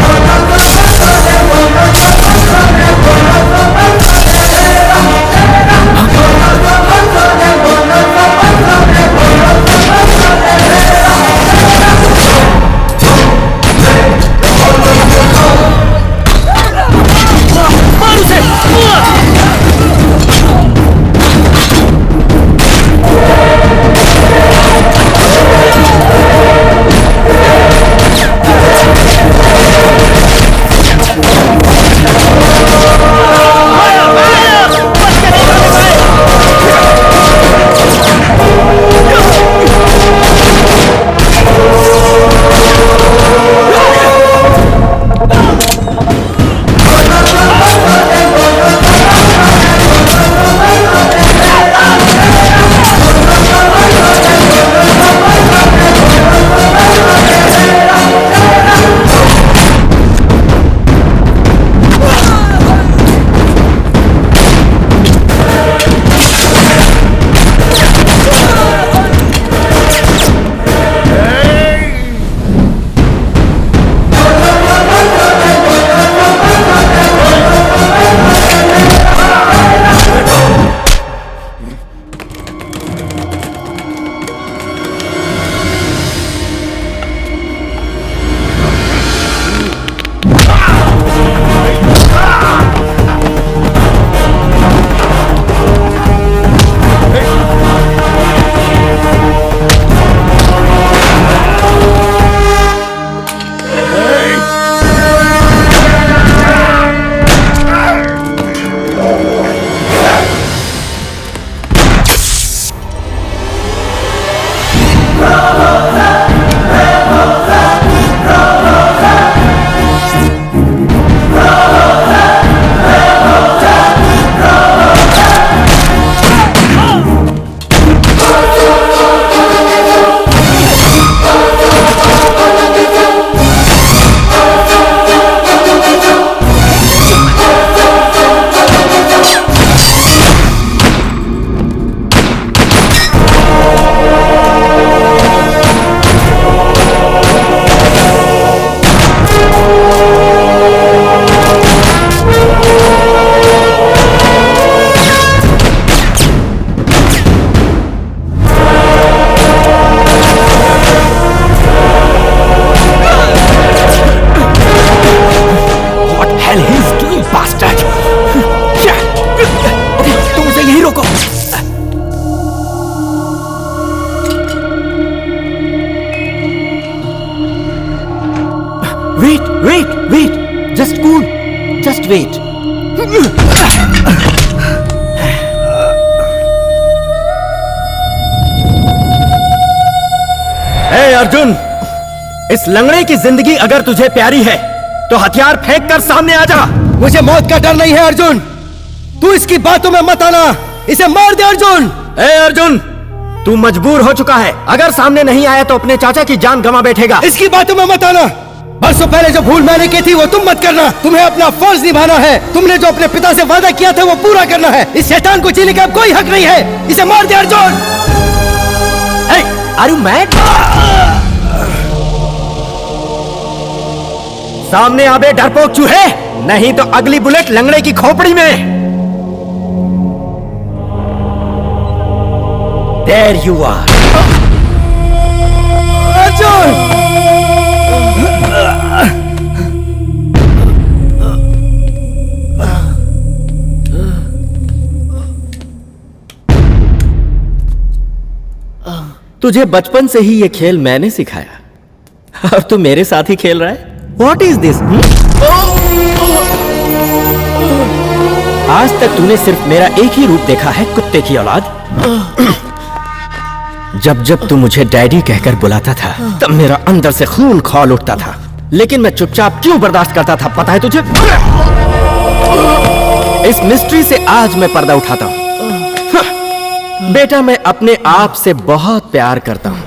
Wait wait, just cool, just wait. ए अर्जुन, इस लंगड़े की जिंदगी अगर तुझे प्यारी है तो हथियार फेंक कर सामने आ जा। मुझे मौत का डर नहीं है अर्जुन, तू इसकी बातों में मत आना, इसे मार दे अर्जुन। ए अर्जुन, तू मजबूर हो चुका है, अगर सामने नहीं आया तो अपने चाचा की जान गंवा बैठेगा। इसकी बातों में मत आना, बरसों पहले जो भूल मैंने की थी वो तुम मत करना। तुम्हें अपना फर्ज निभाना है, तुमने जो अपने पिता से वादा किया था वो पूरा करना है। इस शैतान को जीने का अब कोई हक नहीं है, इसे मार दे अर्जुन। Are you mad? सामने आबे डरपोक चूहे, नहीं तो अगली बुलेट लंगड़े की खोपड़ी में। There you are. अर्जुन! तुझे बचपन से ही ये खेल मैंने सिखाया और तू मेरे साथ ही खेल रहा है। What is this? आज तक तूने सिर्फ मेरा एक ही रूप देखा है, कुत्ते की औलाद। जब जब तू मुझे डैडी कहकर बुलाता था तब मेरा अंदर से खून खौल उठता था, लेकिन मैं चुपचाप क्यों बर्दाश्त करता था पता है तुझे? इस मिस्ट्री से आज मैं पर्दा उठाता हूं। बेटा, मैं अपने आप से बहुत प्यार करता हूं।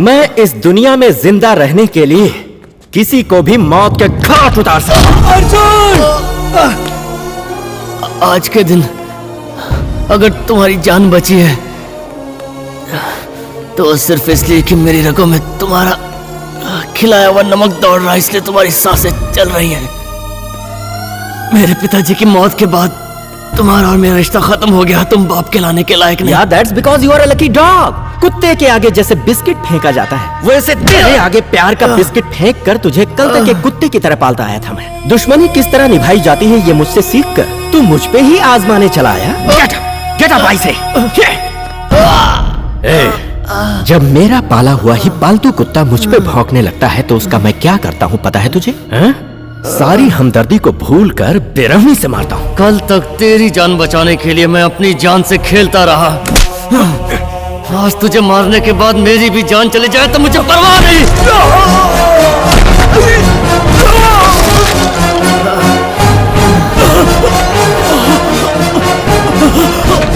मैं इस दुनिया में जिंदा रहने के लिए किसी को भी मौत के घाट उतार सकता हूं। अर्जुन! आज के दिन अगर तुम्हारी जान बची है तो सिर्फ इसलिए कि मेरी रगों में तुम्हारा खिलाया हुआ नमक दौड़ रहा है, इसलिए तुम्हारी सांसें चल रही हैं। मेरे पिताजी की मौत के बाद तुम्हारा और मेरा रिश्ता खत्म हो गया, तुम बाप के लाने के लायक नहीं। That's because you are a lucky dog. कुत्ते के आगे जैसे बिस्किट फेंका जाता है वैसे तेरे आगे प्यार का बिस्किट फेंक कर तुझे कल तक एक कुत्ते की तरह पालता आया था मैं। दुश्मनी किस तरह निभाई जाती है ये मुझसे सीख कर तू मुझ पे ही आजमाने चला आया। Get up, I say. जब मेरा पाला हुआ ही पालतू कुत्ता मुझ पे भौंकने लगता है तो उसका मैं क्या करता हूँ पता है तुझे? सारी हमदर्दी को भूल कर बेरहमी से मारता हूँ। कल तक तेरी जान बचाने के लिए मैं अपनी जान से खेलता रहा, आज तुझे मारने के बाद मेरी भी जान चली जाए तो मुझे परवाह नहीं।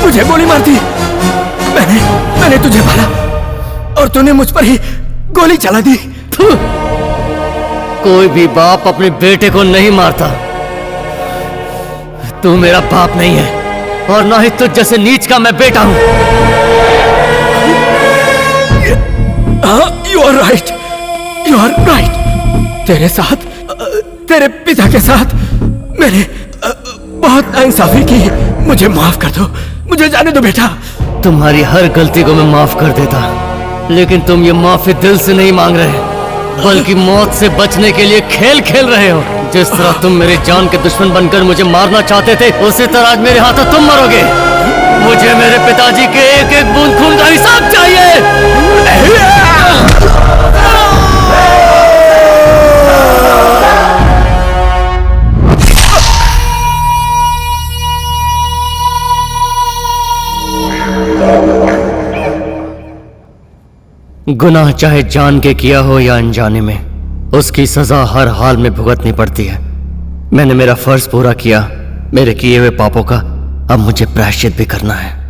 मुझे गोली मार दी, मैंने तुझे मारा और तूने मुझ पर ही गोली चला दी। कोई भी बाप अपने बेटे को नहीं मारता। तू मेरा बाप नहीं है और ना ही तुझ जैसे नीच का मैं बेटा हूं। You are right. You are right. तेरे साथ, तेरे पिता के साथ मैंने बहुत नाइंसाफी की। मुझे माफ कर दो, मुझे जाने दो बेटा। तुम्हारी हर गलती को मैं माफ कर देता, लेकिन तुम ये माफी दिल से नहीं मांग रहे बल्कि मौत से बचने के लिए खेल खेल रहे हो। जिस तरह तुम मेरी जान के दुश्मन बनकर मुझे मारना चाहते थे उसी तरह आज मेरे हाथों तुम मरोगे। मुझे मेरे पिताजी के एक एक बूंद खून का हिसाब चाहिए। गुनाह चाहे जान के किया हो या अनजाने में, उसकी सजा हर हाल में भुगतनी पड़ती है। मैंने मेरा फर्ज पूरा किया, मेरे किए हुए पापों का अब मुझे प्रायश्चित भी करना है।